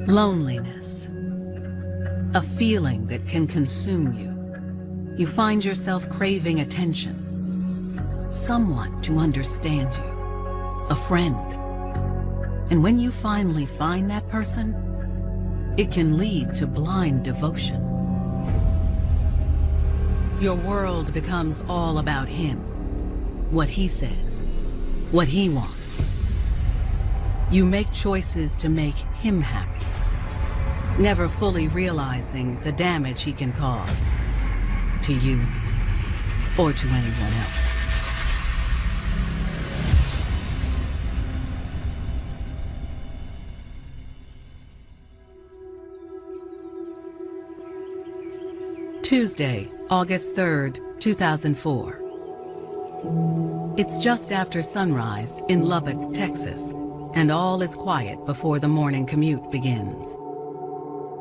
Loneliness. A feeling that can consume you. You find yourself craving attention. Someone to understand you. A friend. And when you finally find that person, it can lead to blind devotion. Your world becomes all about him. What he says. What he wants. You make choices to make him happy, never fully realizing the damage he can cause to you or to anyone else. Tuesday, August 3rd, 2004. It's just after sunrise in Lubbock, Texas, and all is quiet before the morning commute begins.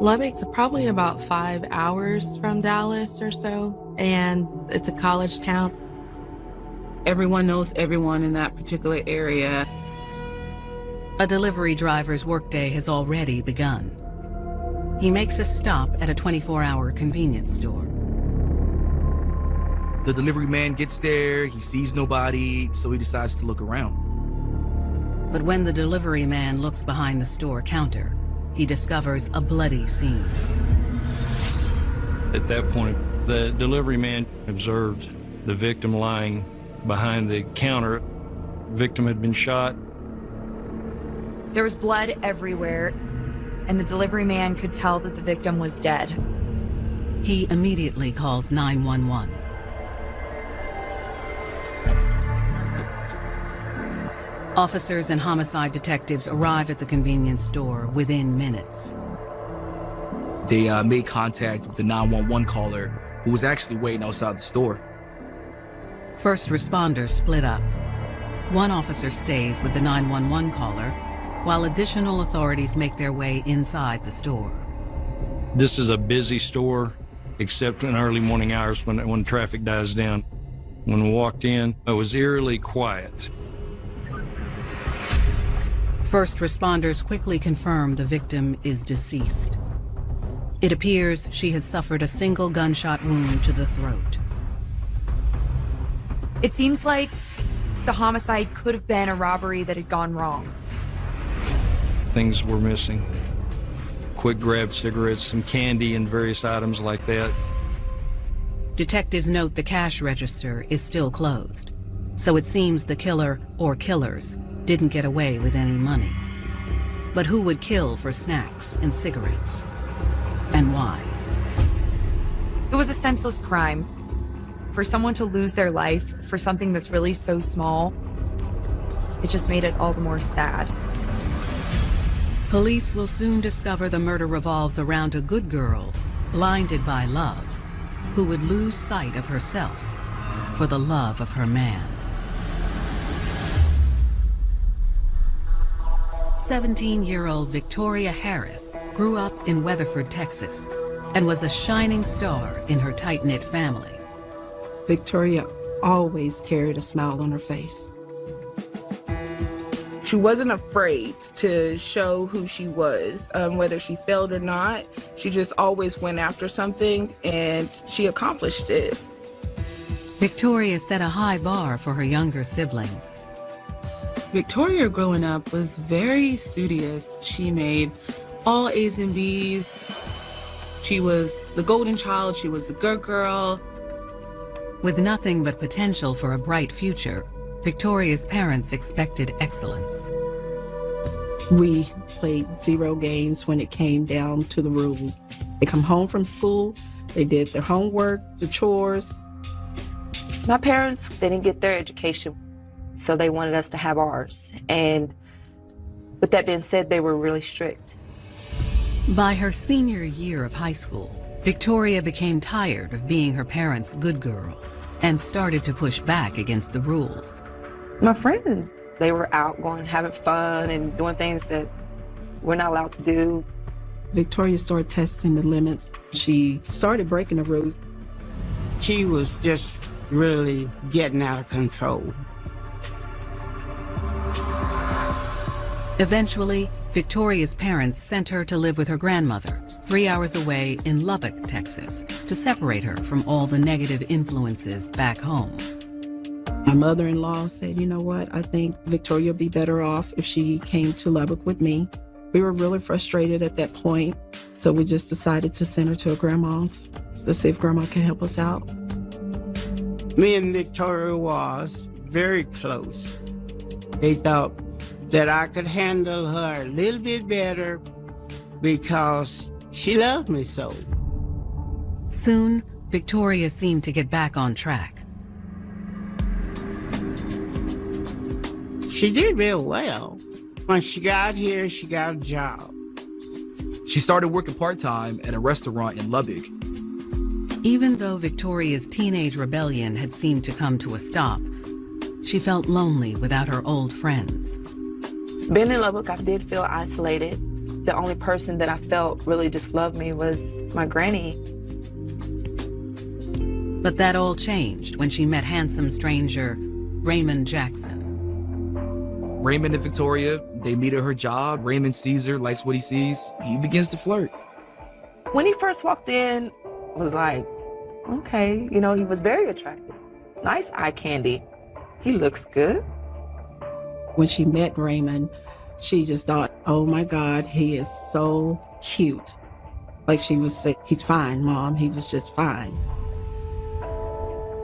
Lubbock's probably about 5 hours from Dallas or so, and it's a college town. Everyone knows everyone in that particular area. A delivery driver's workday has already begun. He makes a stop at a 24-hour convenience store. The delivery man gets there, he sees nobody, so he decides to look around. But when the delivery man looks behind the store counter, he discovers a bloody scene. At that point, the delivery man observed the victim lying behind the counter. The victim had been shot. There was blood everywhere, and the delivery man could tell that the victim was dead. He immediately calls 911. Officers and homicide detectives arrive at the convenience store within minutes. They made contact with the 911 caller, who was actually waiting outside the store. First responders split up. One officer stays with the 911 caller, while additional authorities make their way inside the store. This is a busy store, except in early morning hours when traffic dies down. When we walked in, it was eerily quiet. First responders quickly confirm the victim is deceased. It appears she has suffered a single gunshot wound to the throat. It seems like the homicide could have been a robbery that had gone wrong. Things were missing. Quick grab cigarettes, some candy, and various items like that. Detectives note the cash register is still closed, so it seems the killer or killers didn't get away with any money. But who would kill for snacks and cigarettes? And why? It was a senseless crime. For someone to lose their life for something that's really so small, it just made it all the more sad. Police will soon discover the murder revolves around a good girl, blinded by love, who would lose sight of herself for the love of her man. 17-year-old Victoria Harris grew up in Weatherford, Texas, and was a shining star in her tight-knit family. Victoria always carried a smile on her face. She wasn't afraid to show who she was, whether she failed or not. She just always went after something, and she accomplished it. Victoria set a high bar for her younger siblings. Victoria growing up was very studious. She made all A's and B's. She was the golden child, she was the good girl. With nothing but potential for a bright future, Victoria's parents expected excellence. We played zero games when it came down to the rules. They come home from school, they did their homework, the chores. My parents, they didn't get their education, so they wanted us to have ours. And with that being said, they were really strict. By her senior year of high school, Victoria became tired of being her parents' good girl and started to push back against the rules. My friends, they were out going, having fun and doing things that we're not allowed to do. Victoria started testing the limits. She started breaking the rules. She was just really getting out of control. Eventually, Victoria's parents sent her to live with her grandmother, 3 hours away in Lubbock, Texas, to separate her from all the negative influences back home. My mother-in-law said, you know what, I think Victoria would be better off if she came to Lubbock with me. We were really frustrated at that point, so we just decided to send her to her grandma's to see if grandma can help us out. Me and Victoria was very close. They thought that I could handle her a little bit better because she loved me so. Soon, Victoria seemed to get back on track. She did real well. When she got here, she got a job. She started working part-time at a restaurant in Lubbock. Even though Victoria's teenage rebellion had seemed to come to a stop, she felt lonely without her old friends. Being in Lubbock, I did feel isolated. The only person that I felt really just loved me was my granny. But that all changed when she met handsome stranger Raymond Jackson. Raymond and Victoria, they meet at her job. Raymond sees her, likes what he sees. He begins to flirt. When he first walked in, I was like, okay, you know, he was very attractive. Nice eye candy. He looks good. When she met Raymond, she just thought, oh my God, he is so cute. Like she was saying, he's fine, Mom. He was just fine.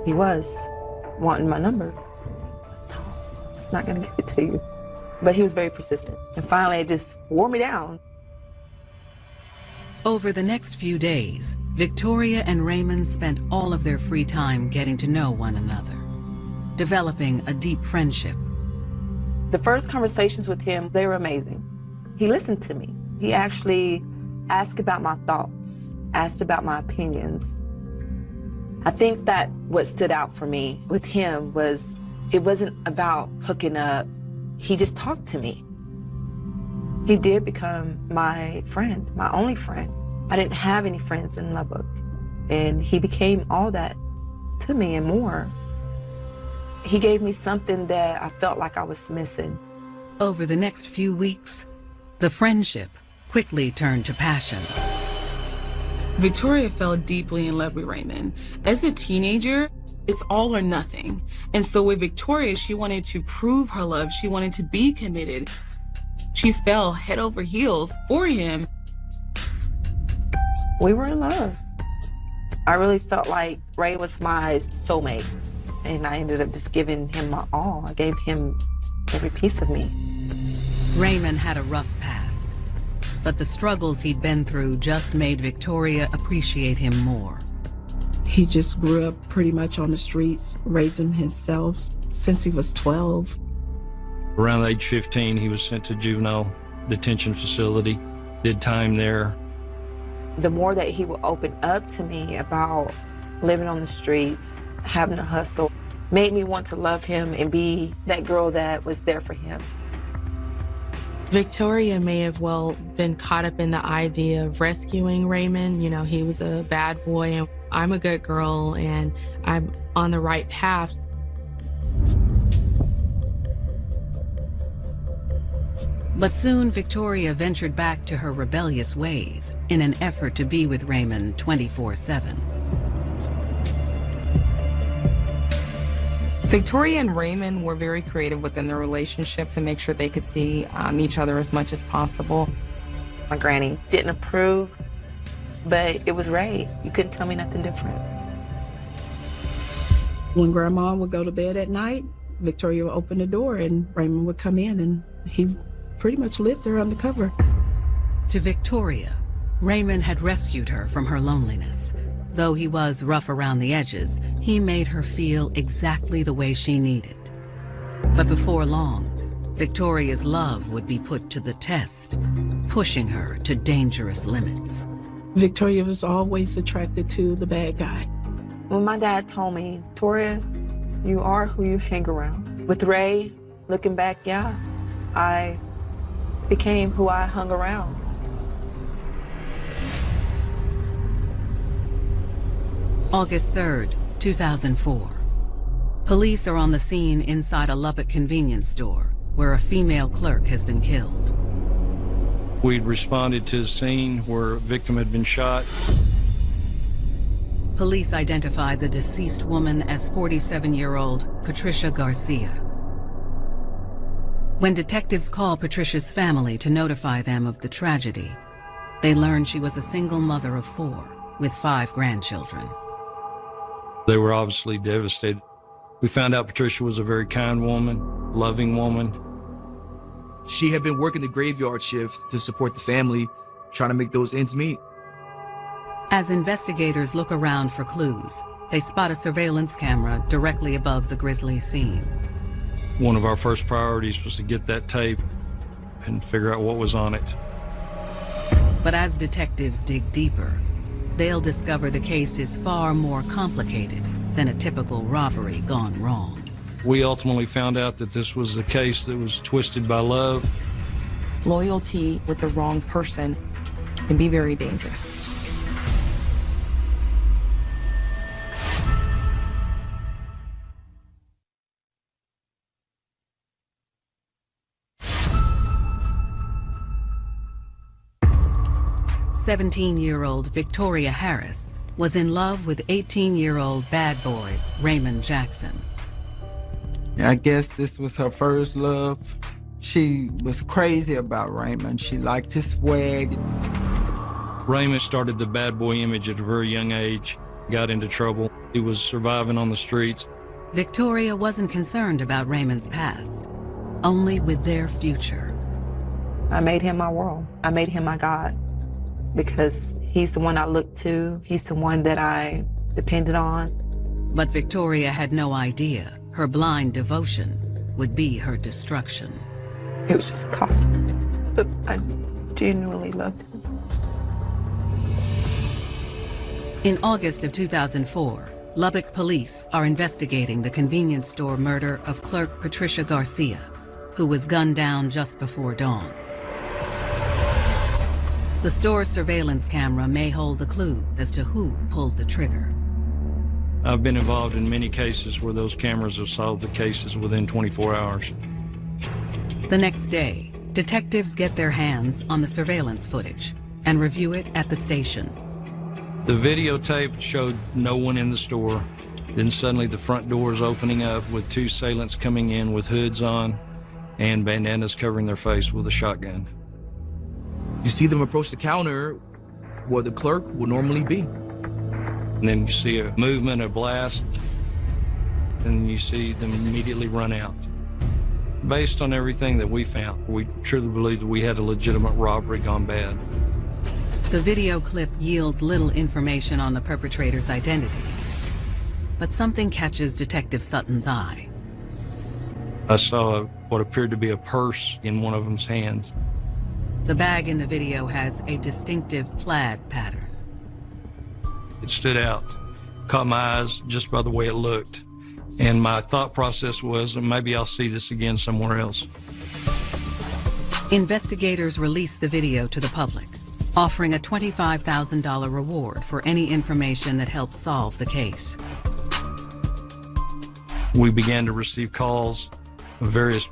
He was wanting my number. No, not gonna give it to you. But he was very persistent. And finally, it just wore me down. Over the next few days, Victoria and Raymond spent all of their free time getting to know one another, developing a deep friendship. The first conversations with him, they were amazing. He listened to me. He actually asked about my thoughts, asked about my opinions. I think that what stood out for me with him was it wasn't about hooking up. He just talked to me. He did become my friend, my only friend. I didn't have any friends in Lubbock, and he became all that to me and more. He gave me something that I felt like I was missing. Over the next few weeks, the friendship quickly turned to passion. Victoria fell deeply in love with Raymond. As a teenager, it's all or nothing. And so with Victoria, she wanted to prove her love. She wanted to be committed. She fell head over heels for him. We were in love. I really felt like Ray was my soulmate. And I ended up just giving him my all. I gave him every piece of me. Raymond had a rough past, but the struggles he'd been through just made Victoria appreciate him more. He just grew up pretty much on the streets, raising himself since he was 12. Around age 15, he was sent to juvenile detention facility, did time there. The more that he would open up to me about living on the streets, having to hustle, made me want to love him and be that girl that was there for him. Victoria may have been caught up in the idea of rescuing Raymond. You know, he was a bad boy and I'm a good girl and I'm on the right path. But soon Victoria ventured back to her rebellious ways in an effort to be with Raymond 24/7. Victoria and Raymond were very creative within their relationship to make sure they could see each other as much as possible. My granny didn't approve, but it was Ray. You couldn't tell me nothing different. When Grandma would go to bed at night, Victoria would open the door and Raymond would come in, and he pretty much lived there undercover. To Victoria, Raymond had rescued her from her loneliness. Though he was rough around the edges, he made her feel exactly the way she needed. But before long, Victoria's love would be put to the test, pushing her to dangerous limits. Victoria was always attracted to the bad guy. When my dad told me, Victoria, you are who you hang around. With Ray, looking back, yeah, I became who I hung around. August 3rd, 2004. Police are on the scene inside a Lubbock convenience store where a female clerk has been killed. We'd responded to the scene where a victim had been shot. Police identified the deceased woman as 47-year-old Patricia Garcia. When detectives called Patricia's family to notify them of the tragedy, they learned she was a single mother of 4 with 5 grandchildren. They were obviously devastated. We found out Patricia was a very kind woman, loving woman. She had been working the graveyard shift to support the family, trying to make those ends meet. As investigators look around for clues, they spot a surveillance camera directly above the grisly scene. One of our first priorities was to get that tape and figure out what was on it. But as detectives dig deeper, they'll discover the case is far more complicated than a typical robbery gone wrong. We ultimately found out that this was a case that was twisted by love. Loyalty with the wrong person can be very dangerous. "17-year-old Victoria Harris was in love with 18-year-old bad boy Raymond Jackson. I guess this was her first love. She was crazy about Raymond. She liked his swag. Raymond started the bad boy image at a very young age, got into trouble. He was surviving on the streets. Victoria wasn't concerned about Raymond's past, only with their future. I made him my world. I made him my God because he's the one I looked to. He's the one that I depended on. But Victoria had no idea her blind devotion would be her destruction. It was just toxic, but I genuinely loved him. In August of 2004, Lubbock police are investigating the convenience store murder of clerk Patricia Garcia, who was gunned down just before dawn. The store's surveillance camera may hold a clue as to who pulled the trigger. I've been involved in many cases where those cameras have solved the cases within 24 hours. The next day, detectives get their hands on the surveillance footage and review it at the station. The videotape showed no one in the store. Then suddenly the front doors opening up with 2 assailants coming in with hoods on and bandanas covering their face with a shotgun. You see them approach the counter where the clerk would normally be. And then you see a movement, a blast, and you see them immediately run out. Based on everything that we found, we truly believe that we had a legitimate robbery gone bad. The video clip yields little information on the perpetrators' identities, but something catches Detective Sutton's eye. I saw what appeared to be a purse in one of them's hands. The bag in the video has a distinctive plaid pattern. It stood out, caught my eyes just by the way it looked. And my thought process was, maybe I'll see this again somewhere else. Investigators released the video to the public, offering a $25,000 reward for any information that helps solve the case. We began to receive calls of various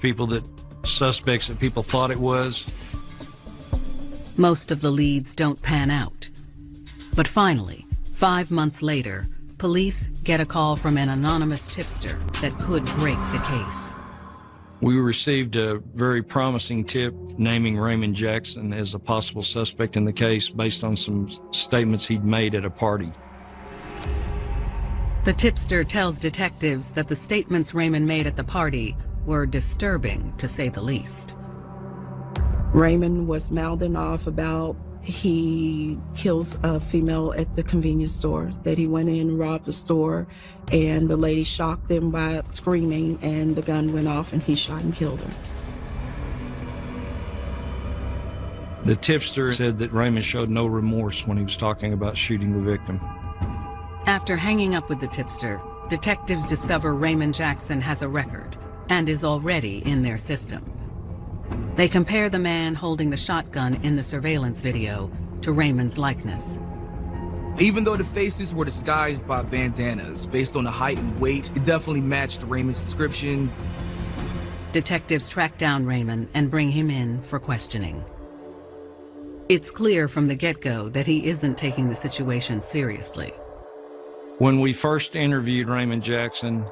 suspects that people thought it was. Most of the leads don't pan out. But finally, 5 months later, police get a call from an anonymous tipster that could break the case. We received a very promising tip naming Raymond Jackson as a possible suspect in the case based on some statements he'd made at a party. The tipster tells detectives that the statements Raymond made at the party were disturbing, to say the least. Raymond was mouthing off about he kills a female at the convenience store, that he went in and robbed the store, and the lady shocked him by screaming, and the gun went off, and he shot and killed her. The tipster said that Raymond showed no remorse when he was talking about shooting the victim. After hanging up with the tipster, detectives discover Raymond Jackson has a record and is already in their system. They compare the man holding the shotgun in the surveillance video to Raymond's likeness. Even though the faces were disguised by bandanas, based on the height and weight, it definitely matched Raymond's description. Detectives track down Raymond and bring him in for questioning. It's clear from the get-go that he isn't taking the situation seriously. When we first interviewed Raymond Jackson,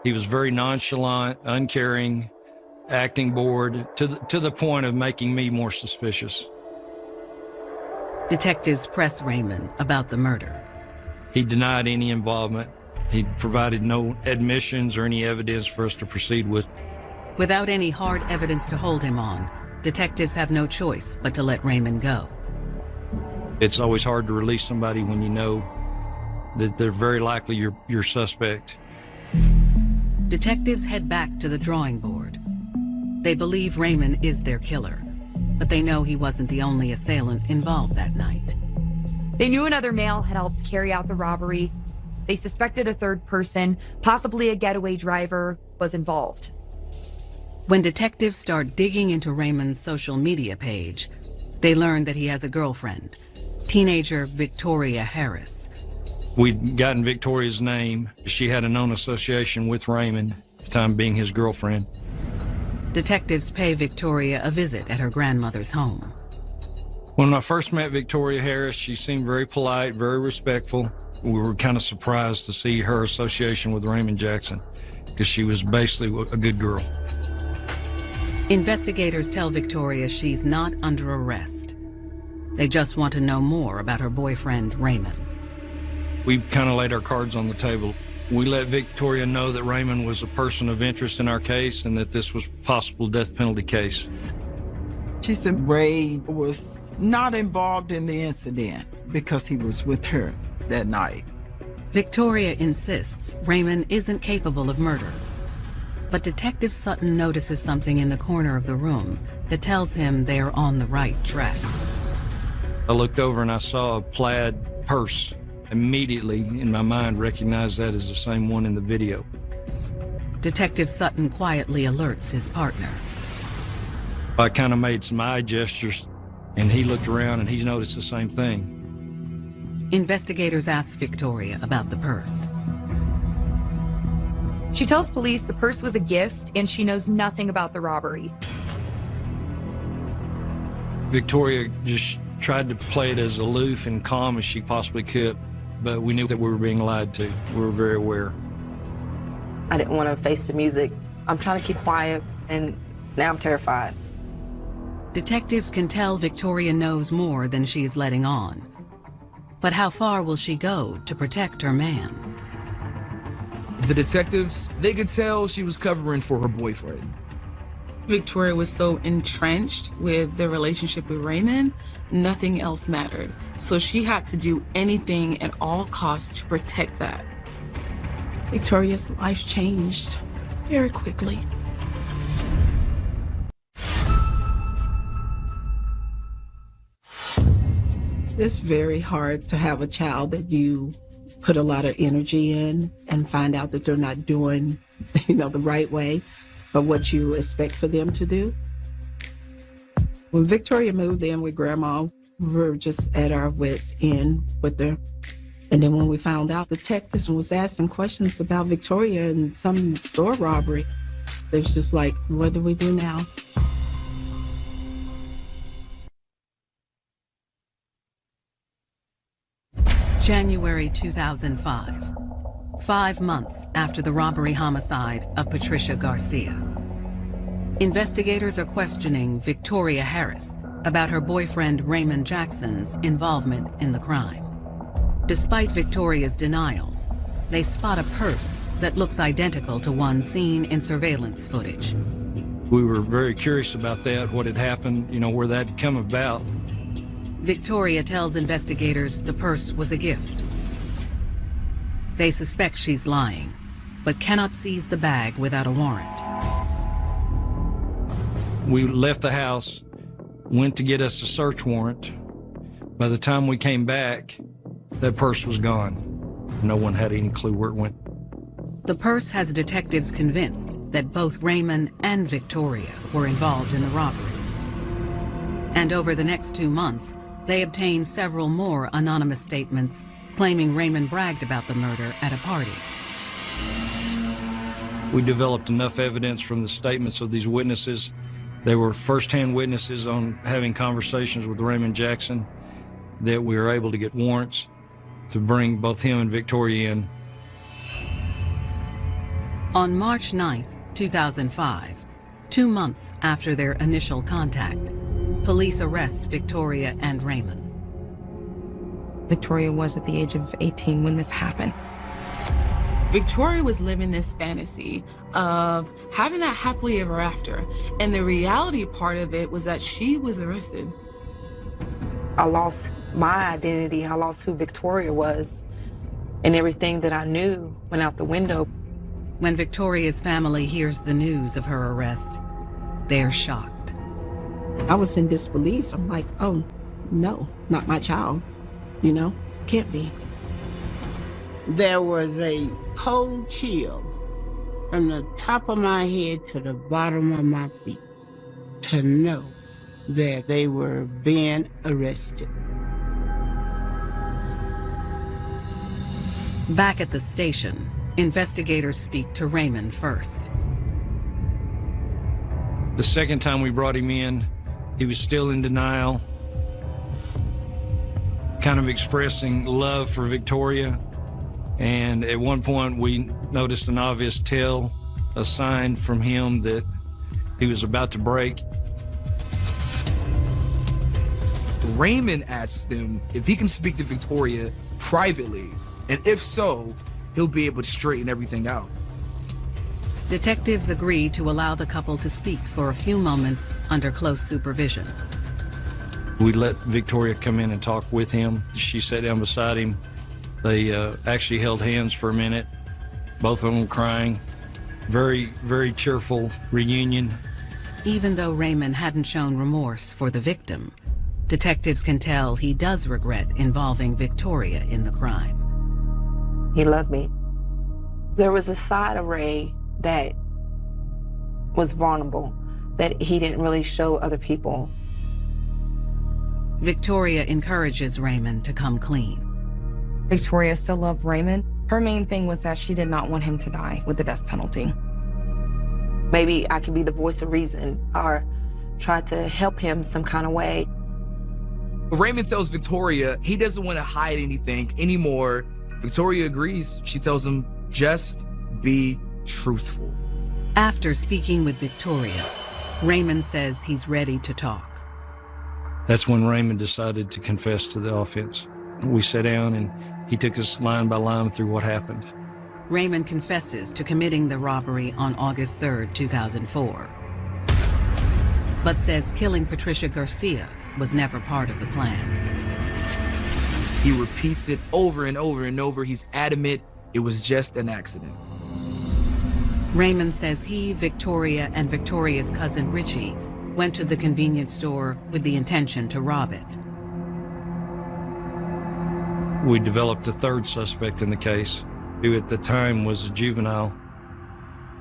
he was very nonchalant, uncaring, acting bored, to the point of making me more suspicious. Detectives press Raymond about the murder. He denied any involvement. He provided no admissions or any evidence for us to proceed with. Without any hard evidence to hold him on, detectives have no choice but to let Raymond go. It's always hard to release somebody when you know that they're very likely your suspect. Detectives head back to the drawing board. They believe Raymond is their killer, but they know he wasn't the only assailant involved that night. They knew another male had helped carry out the robbery. They suspected a third person, possibly a getaway driver, was involved. When detectives start digging into Raymond's social media page, they learn that he has a girlfriend, teenager Victoria Harris. We'd gotten Victoria's name. She had a known association with Raymond, at the time being his girlfriend. Detectives pay Victoria a visit at her grandmother's home. When I first met Victoria Harris, she seemed very polite, very respectful. We were kind of surprised to see her association with Raymond Jackson, because she was basically a good girl. Investigators tell Victoria she's not under arrest. They just want to know more about her boyfriend, Raymond. We kind of laid our cards on the table. We let Victoria know that Raymond was a person of interest in our case and that this was a possible death penalty case. She said Ray was not involved in the incident because he was with her that night. Victoria insists Raymond isn't capable of murder. But Detective Sutton notices something in the corner of the room that tells him they are on the right track. I looked over and I saw a plaid purse. Immediately, in my mind, recognized that as the same one in the video. Detective Sutton quietly alerts his partner. I kind of made some eye gestures, and he looked around and he's noticed the same thing. Investigators ask Victoria about the purse. She tells police the purse was a gift and she knows nothing about the robbery. Victoria just tried to play it as aloof and calm as she possibly could, but we knew that we were being lied to. We were very aware. I didn't want to face the music. I'm trying to keep quiet, and now I'm terrified. Detectives can tell Victoria knows more than she's letting on. But how far will she go to protect her man? The detectives, they could tell she was covering for her boyfriend. Victoria was so entrenched with the relationship with Raymond, nothing else mattered. So she had to do anything at all costs to protect that. Victoria's life changed very quickly. It's very hard to have a child that you put a lot of energy in and find out that they're not doing, the right way or what you expect for them to do. When Victoria moved in with Grandma, we were just at our wits' end with her. And then when we found out, detectives was asking questions about Victoria and some store robbery, it was just like, what do we do now? January 2005, 5 months after the robbery homicide of Patricia Garcia. Investigators are questioning Victoria Harris about her boyfriend Raymond Jackson's involvement in the crime. Despite Victoria's denials, they spot a purse that looks identical to one seen in surveillance footage. We were very curious about that, what had happened, where that had come about. Victoria tells investigators the purse was a gift. They suspect she's lying, but cannot seize the bag without a warrant. We left the house, went to get us a search warrant. By the time we came back, that purse was gone. No one had any clue where it went. The purse has detectives convinced that both Raymond and Victoria were involved in the robbery. And over the next 2 months, they obtained several more anonymous statements claiming Raymond bragged about the murder at a party. We developed enough evidence from the statements of these witnesses They were firsthand witnesses on having conversations with Raymond Jackson that we were able to get warrants to bring both him and Victoria in. On March 9th, 2005, 2 months after their initial contact, police arrest Victoria and Raymond. Victoria was at the age of 18 when this happened. Victoria was living this fantasy of having that happily ever after. And the reality part of it was that she was arrested. I lost my identity. I lost who Victoria was. And everything that I knew went out the window. When Victoria's family hears the news of her arrest, they're shocked. I was in disbelief. I'm like, oh, no, not my child. You know, can't be. There was a cold chill from the top of my head to the bottom of my feet to know that they were being arrested. Back at the station, investigators speak to Raymond first. The second time we brought him in, he was still in denial, kind of expressing love for Victoria. And at one point we noticed an obvious tell, a sign from him that he was about to break. Raymond asks them if he can speak to Victoria privately, and if so, he'll be able to straighten everything out. Detectives agree to allow the couple to speak for a few moments under close supervision. We let Victoria come in and talk with him. She sat down beside him. They actually held hands for a minute, both of them crying. Very, very cheerful reunion. Even though Raymond hadn't shown remorse for the victim, detectives can tell he does regret involving Victoria in the crime. He loved me. There was a side of Ray that was vulnerable, that he didn't really show other people. Victoria encourages Raymond to come clean. Victoria still loved Raymond. Her main thing was that she did not want him to die with the death penalty. Maybe I could be the voice of reason or try to help him some kind of way. Raymond tells Victoria he doesn't want to hide anything anymore. Victoria agrees. She tells him, just be truthful. After speaking with Victoria, Raymond says he's ready to talk. That's when Raymond decided to confess to the offense. We sat down and he took us line by line through what happened. Raymond confesses to committing the robbery on August 3rd, 2004, but says killing Patricia Garcia was never part of the plan. He repeats it over and over and over. He's adamant it was just an accident. Raymond says he, Victoria, and Victoria's cousin Richie went to the convenience store with the intention to rob it. We developed a third suspect in the case, who at the time was a juvenile.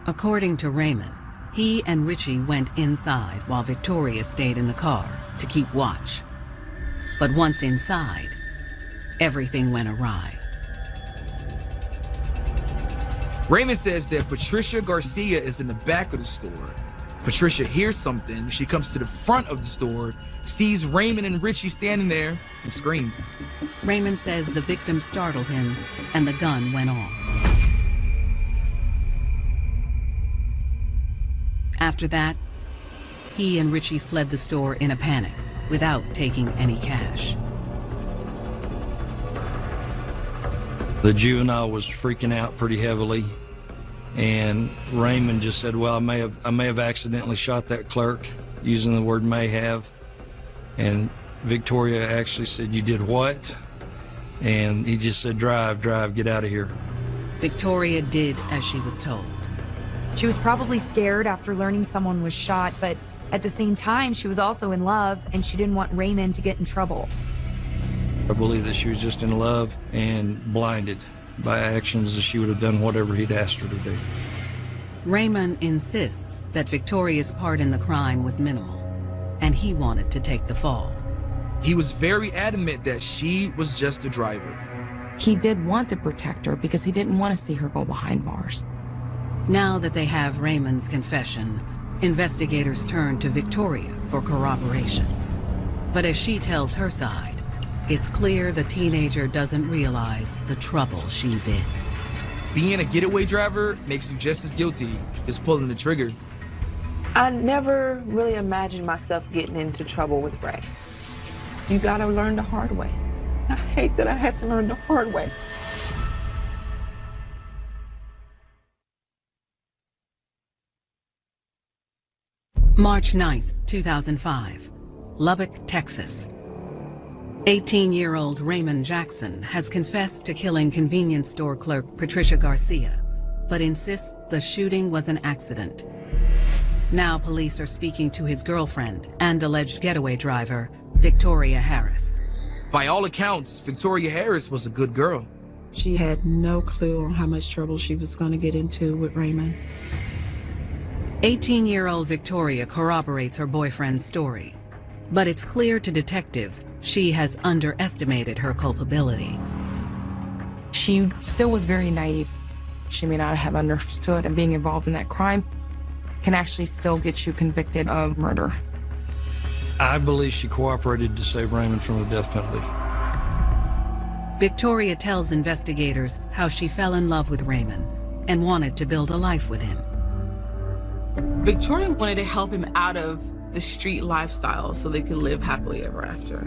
According to Raymond, he and Richie went inside while Victoria stayed in the car to keep watch. But once inside, everything went awry. Raymond says that Patricia Garcia is in the back of the store. Patricia hears something. She comes to the front of the store, sees Raymond and Richie standing there, and screamed. Raymond says the victim startled him and the gun went off. After that, he and Richie fled the store in a panic without taking any cash. The juvenile was freaking out pretty heavily, and Raymond just said, well, I may have accidentally shot that clerk, using the word may have. And Victoria actually said, you did what? And he just said, drive, get out of here. Victoria did as she was told. She was probably scared after learning someone was shot, but at the same time, she was also in love and she didn't want Raymond to get in trouble. I believe that she was just in love and blinded by actions that she would have done whatever he'd asked her to do. Raymond insists that Victoria's part in the crime was minimal, and he wanted to take the fall. He was very adamant that she was just a driver. He did want to protect her because he didn't want to see her go behind bars. Now that they have Raymond's confession, Investigators turn to Victoria for corroboration. But as she tells her side, it's clear the teenager doesn't realize the trouble she's in. Being a getaway driver makes you just as guilty as pulling the trigger. I never really imagined myself getting into trouble with Ray. You gotta learn the hard way. I hate that I had to learn the hard way. March 9th, 2005, Lubbock, Texas. 18-year-old Raymond Jackson has confessed to killing convenience store clerk Patricia Garcia, but insists the shooting was an accident. Now police are speaking to his girlfriend and alleged getaway driver, Victoria Harris. By all accounts, Victoria Harris was a good girl. She had no clue on how much trouble she was going to get into with Raymond. 18-year-old Victoria corroborates her boyfriend's story, but it's clear to detectives she has underestimated her culpability. She still was very naive. She may not have understood, and being involved in that crime can actually still get you convicted of murder. I believe she cooperated to save Raymond from the death penalty. Victoria tells investigators how she fell in love with Raymond and wanted to build a life with him. Victoria wanted to help him out of the street lifestyle so they could live happily ever after.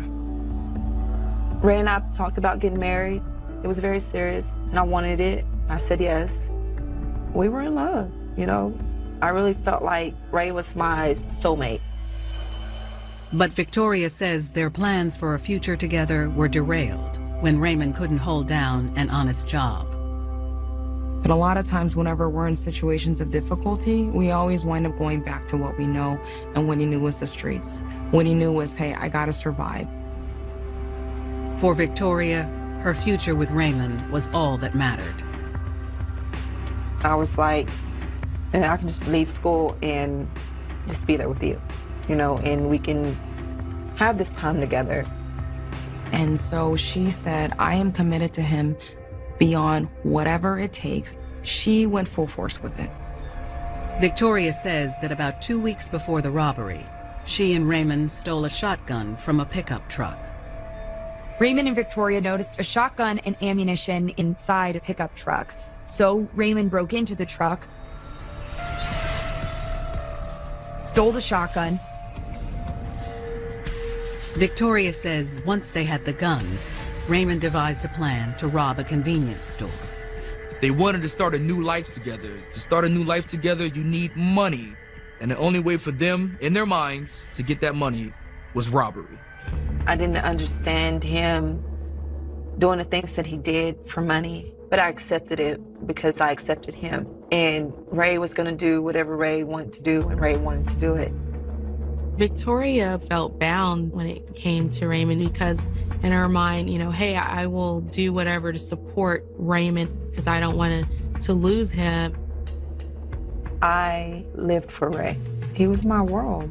Ray and I talked about getting married. It was very serious, and I wanted it. I said yes. We were in love, you know. I really felt like Ray was my soulmate. But Victoria says their plans for a future together were derailed when Raymond couldn't hold down an honest job. But a lot of times whenever we're in situations of difficulty, we always wind up going back to what we know, and what he knew was the streets. What he knew was, hey, I gotta survive. For Victoria, her future with Raymond was all that mattered. I was like, I can just leave school and just be there with you, you know, and we can have this time together. And so she said, I am committed to him beyond whatever it takes. She went full force with it. Victoria says that about 2 weeks before the robbery, she and Raymond stole a shotgun from a pickup truck. Raymond and Victoria noticed a shotgun and ammunition inside a pickup truck. So Raymond broke into the truck, stole the shotgun. Victoria says once they had the gun, Raymond devised a plan to rob a convenience store. They wanted to start a new life together. To start a new life together, you need money. And the only way for them, in their minds, to get that money was robbery. I didn't understand him doing the things that he did for money, but I accepted it because I accepted him. And Ray was gonna do whatever Ray wanted to do when Ray wanted to do it. Victoria felt bound when it came to Raymond because in her mind, you know, hey, I will do whatever to support Raymond because I don't want to lose him. I lived for Ray. He was my world.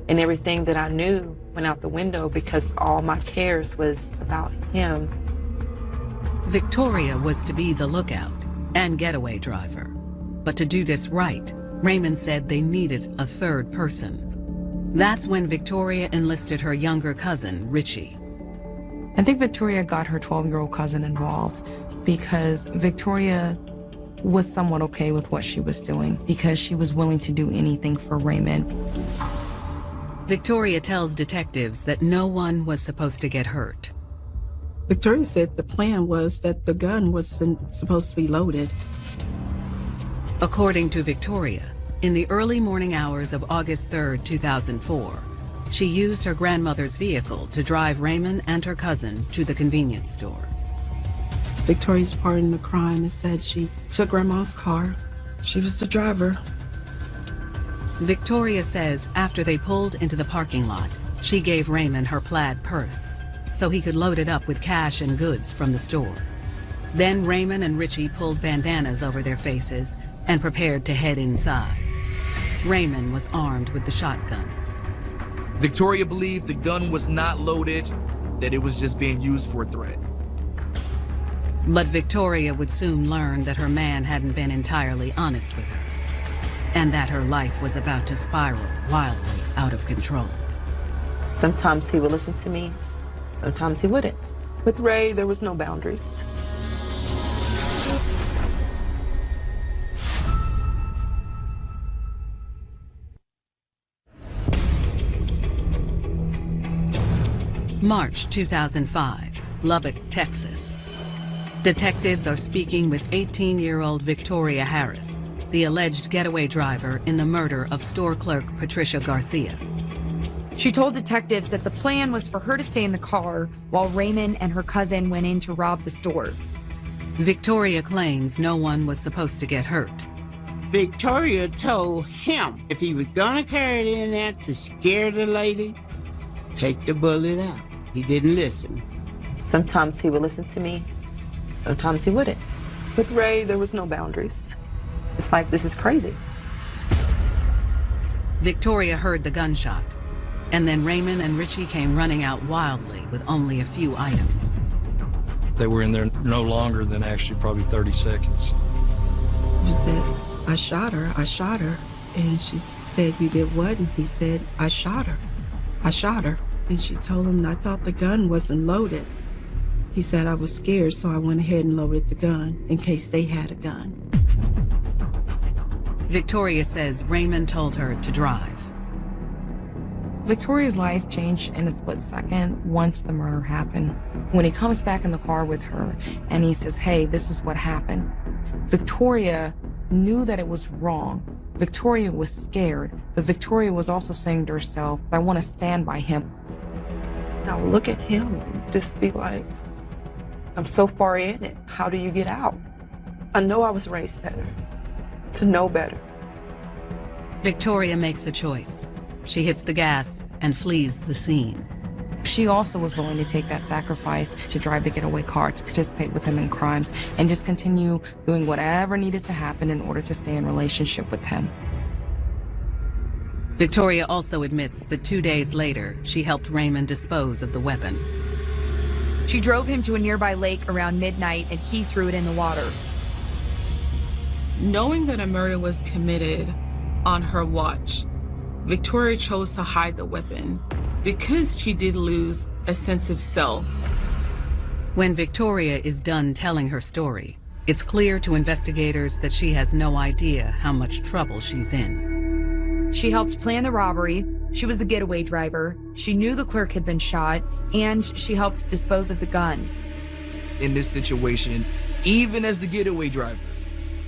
And everything that I knew went out the window because all my cares was about him. Victoria was to be the lookout and getaway driver. But to do this right, Raymond said they needed a third person. That's when Victoria enlisted her younger cousin, Richie. I think Victoria got her 12-year-old cousin involved because Victoria was somewhat okay with what she was doing because she was willing to do anything for Raymond. Victoria tells detectives that no one was supposed to get hurt. Victoria said the plan was that the gun was supposed to be loaded. According to Victoria, in the early morning hours of August 3rd, 2004, she used her grandmother's vehicle to drive Raymond and her cousin to the convenience store. Victoria's part in the crime is said she took Grandma's car. She was the driver. Victoria says after they pulled into the parking lot, she gave Raymond her plaid purse so he could load it up with cash and goods from the store. Then Raymond and Richie pulled bandanas over their faces and prepared to head inside. Raymond was armed with the shotgun. Victoria believed the gun was not loaded, that it was just being used for a threat. But Victoria would soon learn that her man hadn't been entirely honest with her. and that her life was about to spiral wildly out of control. Sometimes he would listen to me, sometimes he wouldn't. With Ray, there was no boundaries. March 2005, Lubbock, Texas. Detectives are speaking with 18-year-old Victoria Harris, the alleged getaway driver in the murder of store clerk Patricia Garcia. She told detectives that the plan was for her to stay in the car while Raymond and her cousin went in to rob the store. Victoria claims no one was supposed to get hurt. Victoria told him if he was gonna carry it in there to scare the lady, take the bullet out. He didn't listen. Sometimes he would listen to me, sometimes he wouldn't. With Ray, there was no boundaries. It's like, this is crazy. Victoria heard the gunshot, and then Raymond and Richie came running out wildly with only a few items. They were in there no longer than actually probably 30 seconds. She said, I shot her. And she said, you did what? And he said, I shot her. And she told him, I thought the gun wasn't loaded. He said, I was scared, so I went ahead and loaded the gun in case they had a gun. Victoria says Raymond told her to drive. Victoria's life changed in a split second once the murder happened. When he comes back in the car with her and he says, hey, this is what happened, Victoria knew that it was wrong. Victoria was scared, but Victoria was also saying to herself, I want to stand by him. And I would look at him and just be like, I'm so far in it. How do you get out? I know I was raised better, to know better. Victoria makes a choice. She hits the gas and flees the scene. She also was willing to take that sacrifice to drive the getaway car, to participate with him in crimes, and just continue doing whatever needed to happen in order to stay in relationship with him. Victoria also admits that 2 days later, she helped Raymond dispose of the weapon. She drove him to a nearby lake around midnight and he threw it in the water. Knowing that a murder was committed on her watch, Victoria chose to hide the weapon because she did lose a sense of self. When Victoria is done telling her story, it's clear to investigators that she has no idea how much trouble she's in. She helped plan the robbery. She was the getaway driver. She knew the clerk had been shot, and she helped dispose of the gun. In this situation, even as the getaway driver,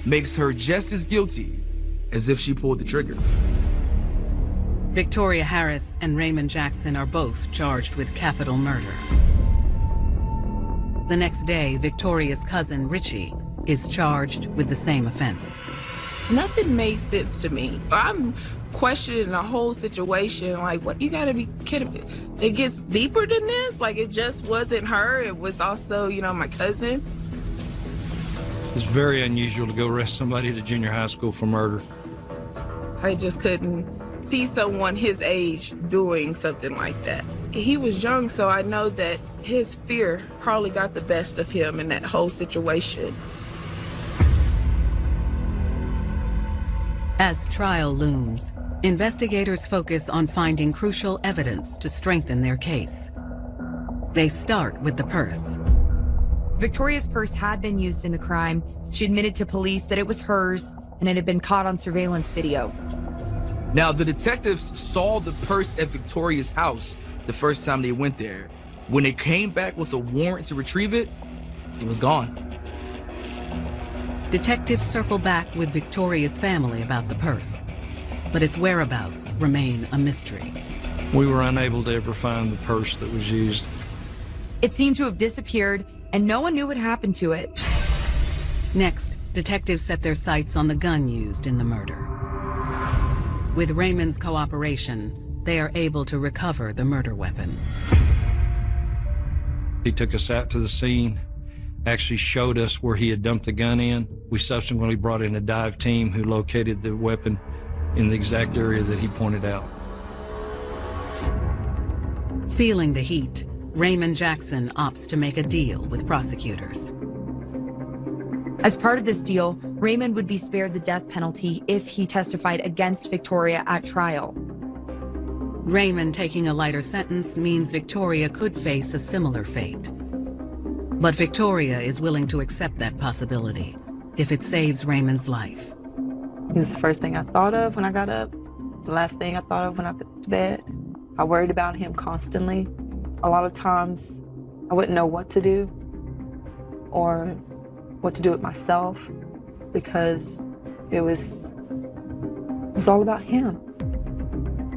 makes her just as guilty as if she pulled the trigger. Victoria Harris and Raymond Jackson are both charged with capital murder. The next day, Victoria's cousin, Richie, is charged with the same offense. Nothing made sense to me. I'm questioning the whole situation. Like, what? You gotta be kidding me. It gets deeper than this? Like, it just wasn't her. It was also, my cousin. It's very unusual to go arrest somebody at a junior high school for murder. I just couldn't see someone his age doing something like that. He was young, so I know that his fear probably got the best of him in that whole situation. As trial looms, investigators focus on finding crucial evidence to strengthen their case. They start with the purse. Victoria's purse had been used in the crime. She admitted to police that it was hers and it had been caught on surveillance video. Now, the detectives saw the purse at Victoria's house the first time they went there. When they came back with a warrant to retrieve it, it was gone. Detectives circle back with Victoria's family about the purse, but its whereabouts remain a mystery. We were unable to ever find the purse that was used. It seemed to have disappeared, and no one knew what happened to it. Next, detectives set their sights on the gun used in the murder. With Raymond's cooperation, they are able to recover the murder weapon. He took us out to the scene, actually showed us where he had dumped the gun in. We subsequently brought in a dive team who located the weapon in the exact area that he pointed out. Feeling the heat, Raymond Jackson opts to make a deal with prosecutors. As part of this deal, Raymond would be spared the death penalty if he testified against Victoria at trial. Raymond taking a lighter sentence means Victoria could face a similar fate. But Victoria is willing to accept that possibility if it saves Raymond's life. He was the first thing I thought of when I got up, the last thing I thought of when I went to bed. I worried about him constantly. A lot of times, I wouldn't know what to do or what to do with myself because it was all about him.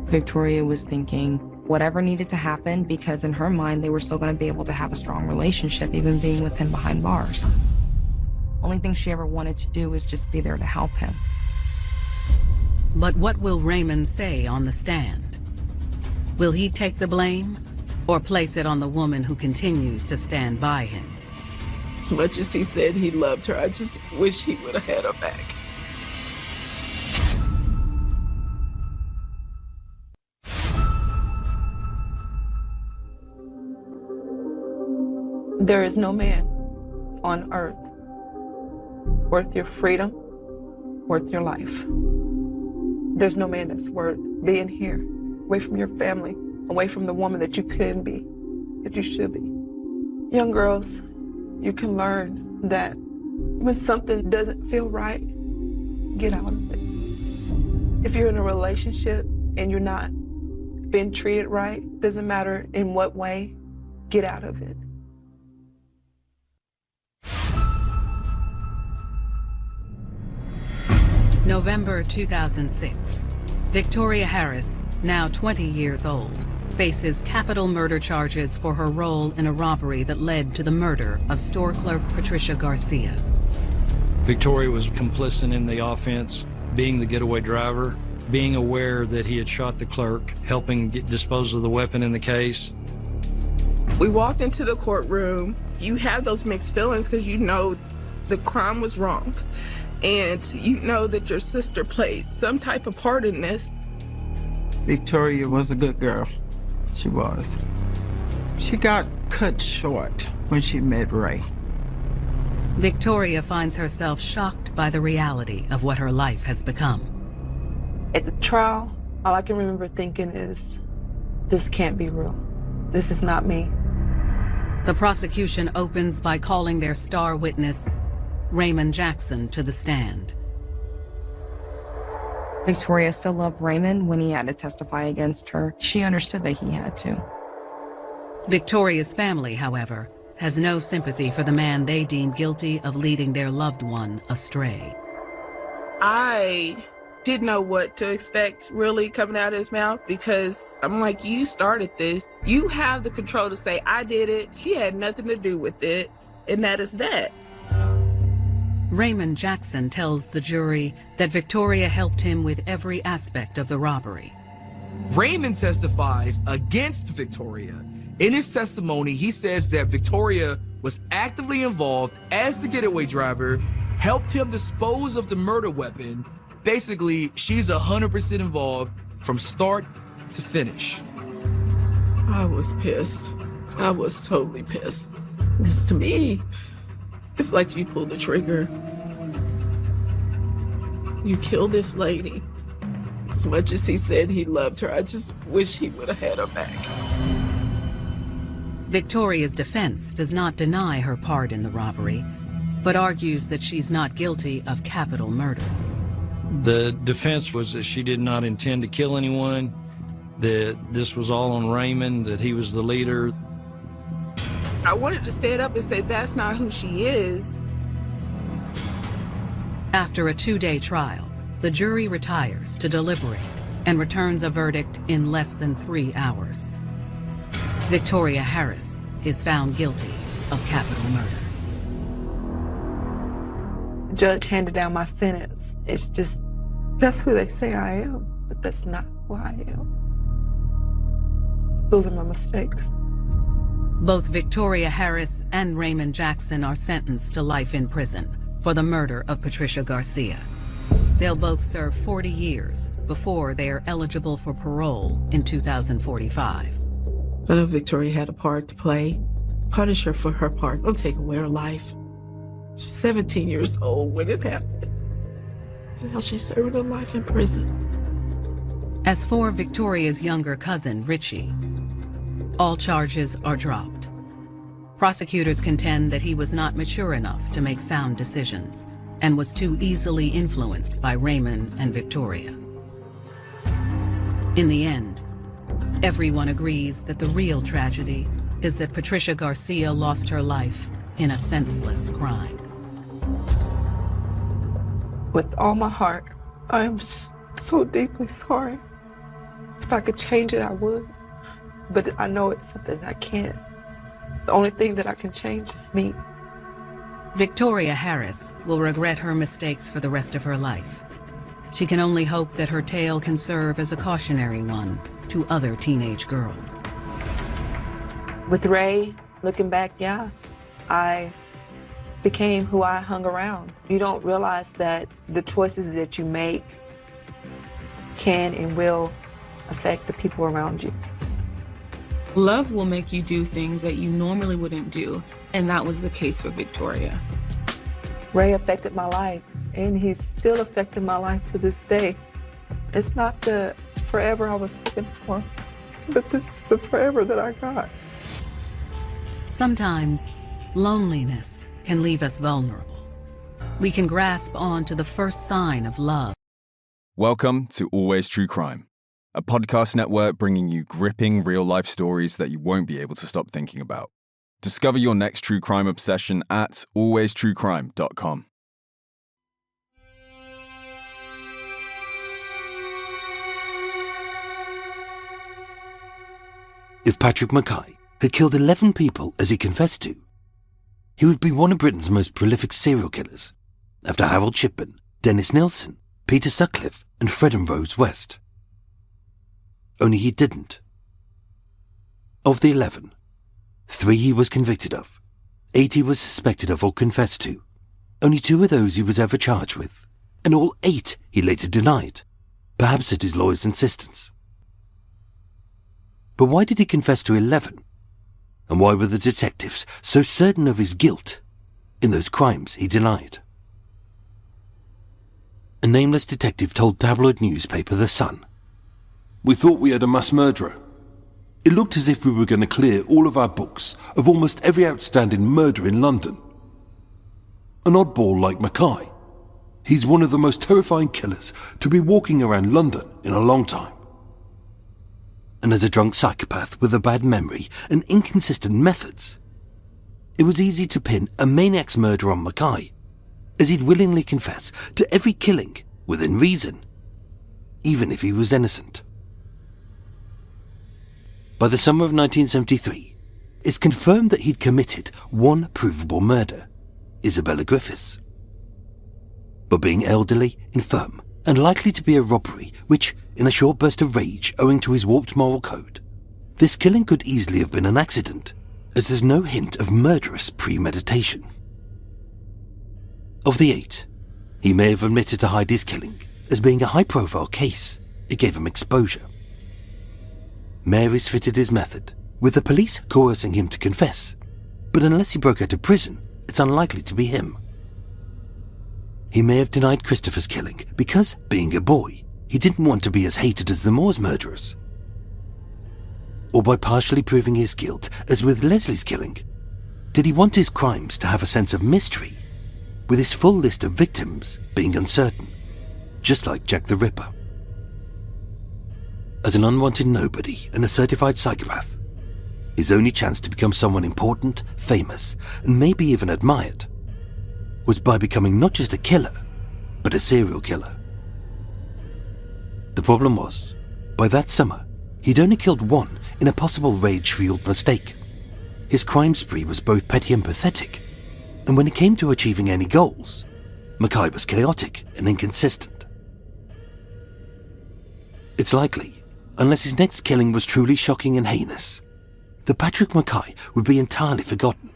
Victoria was thinking whatever needed to happen because in her mind, they were still going to be able to have a strong relationship, even being with him behind bars. Only thing she ever wanted to do was just be there to help him. But what will Raymond say on the stand? Will he take the blame or place it on the woman who continues to stand by him? As much as he said he loved her, I just wish he would have had her back. There is no man on earth worth your freedom, worth your life. There's no man that's worth being here, away from your family, away from the woman that you can be, that you should be. Young girls, you can learn that when something doesn't feel right, get out of it. If you're in a relationship and you're not being treated right, doesn't matter in what way, get out of it. November 2006. Victoria Harris, now 20 years old, faces capital murder charges for her role in a robbery that led to the murder of store clerk Patricia Garcia. Victoria was complicit in the offense, being the getaway driver, being aware that he had shot the clerk, helping dispose of the weapon in the case. We walked into the courtroom. You have those mixed feelings because you know the crime was wrong. And you know that your sister played some type of part in this. Victoria was a good girl. She was. She got cut short when she met Ray. Victoria finds herself shocked by the reality of what her life has become. At the trial, all I can remember thinking is, this can't be real. This is not me. The prosecution opens by calling their star witness, Raymond Jackson, to the stand. Victoria still loved Raymond when he had to testify against her. She understood that he had to. Victoria's family, however, has no sympathy for the man they deem guilty of leading their loved one astray. I didn't know what to expect really coming out of his mouth because I'm like, you started this. You have the control to say, I did it. She had nothing to do with it. And that is that. Raymond Jackson tells the jury that Victoria helped him with every aspect of the robbery. Raymond testifies against Victoria. In his testimony, he says that Victoria was actively involved as the getaway driver, helped him dispose of the murder weapon. Basically, she's 100% involved from start to finish. I was pissed. I was totally pissed. Because to me, it's like you pulled the trigger. You killed this lady. As much as he said he loved her, I just wish he would have had her back. Victoria's defense does not deny her part in the robbery, but argues that she's not guilty of capital murder. The defense was that she did not intend to kill anyone, that this was all on Raymond, that he was the leader. I wanted to stand up and say, that's not who she is. After a 2-day trial, the jury retires to deliberate and returns a verdict in less than 3 hours. Victoria Harris is found guilty of capital murder. The judge handed down my sentence. It's just, that's who they say I am, but that's not who I am. Those are my mistakes. Both Victoria Harris and Raymond Jackson are sentenced to life in prison for the murder of Patricia Garcia. They'll both serve 40 years before they are eligible for parole in 2045. I know Victoria had a part to play. Punish her for her part. Don't take away her life. She's 17 years old when it happened. And now she's serving her life in prison. As for Victoria's younger cousin, Richie, all charges are dropped. Prosecutors contend that he was not mature enough to make sound decisions and was too easily influenced by Raymond and Victoria. In the end, everyone agrees that the real tragedy is that Patricia Garcia lost her life in a senseless crime. With all my heart, I am so deeply sorry. If I could change it, I would. But I know it's something I can't. The only thing that I can change is me. Victoria Harris will regret her mistakes for the rest of her life. She can only hope that her tale can serve as a cautionary one to other teenage girls. With Ray, looking back, yeah, I became who I hung around. You don't realize that the choices that you make can and will affect the people around you. Love will make you do things that you normally wouldn't do, and that was the case for Victoria. Ray affected my life, and he's still affecting my life to this day. It's not the forever I was looking for, but this is the forever that I got. Sometimes, loneliness can leave us vulnerable. We can grasp on to the first sign of love. Welcome to Always True Crime, a podcast network bringing you gripping real-life stories that you won't be able to stop thinking about. Discover your next true crime obsession at alwaystruecrime.com. If Patrick Mackay had killed 11 people as he confessed to, he would be one of Britain's most prolific serial killers, after Harold Shipman, Dennis Nelson, Peter Sutcliffe, and Fred and Rose West. Only he didn't. Of the 11, 3 he was convicted of, 8 he was suspected of or confessed to. Only 2 of those he was ever charged with, and all 8 he later denied, perhaps at his lawyer's insistence. But why did he confess to 11? And why were the detectives so certain of his guilt in those crimes he denied? A nameless detective told tabloid newspaper The Sun, "We thought we had a mass murderer. It looked as if we were going to clear all of our books of almost every outstanding murder in London. An oddball like Mackay. He's one of the most terrifying killers to be walking around London in a long time." And as a drunk psychopath with a bad memory and inconsistent methods, it was easy to pin a maniac's murder on Mackay, as he'd willingly confess to every killing within reason, even if he was innocent. By the summer of 1973, it's confirmed that he'd committed one provable murder, Isabella Griffiths. But being elderly, infirm, and likely to be a robbery which, in a short burst of rage owing to his warped moral code, this killing could easily have been an accident, as there's no hint of murderous premeditation. Of the 8, he may have admitted to hide his killing as being a high-profile case. It gave him exposure. Mary's fitted his method, with the police coercing him to confess, but unless he broke out of prison, it's unlikely to be him. He may have denied Christopher's killing because, being a boy, he didn't want to be as hated as the Moores murderers. Or by partially proving his guilt, as with Leslie's killing, did he want his crimes to have a sense of mystery, with his full list of victims being uncertain, just like Jack the Ripper? As an unwanted nobody and a certified psychopath, his only chance to become someone important, famous, and maybe even admired was by becoming not just a killer, but a serial killer. The problem was, by that summer, he'd only killed one in a possible rage-fueled mistake. His crime spree was both petty and pathetic, and when it came to achieving any goals, Mackay was chaotic and inconsistent. It's likely, unless his next killing was truly shocking and heinous, that Patrick Mackay would be entirely forgotten.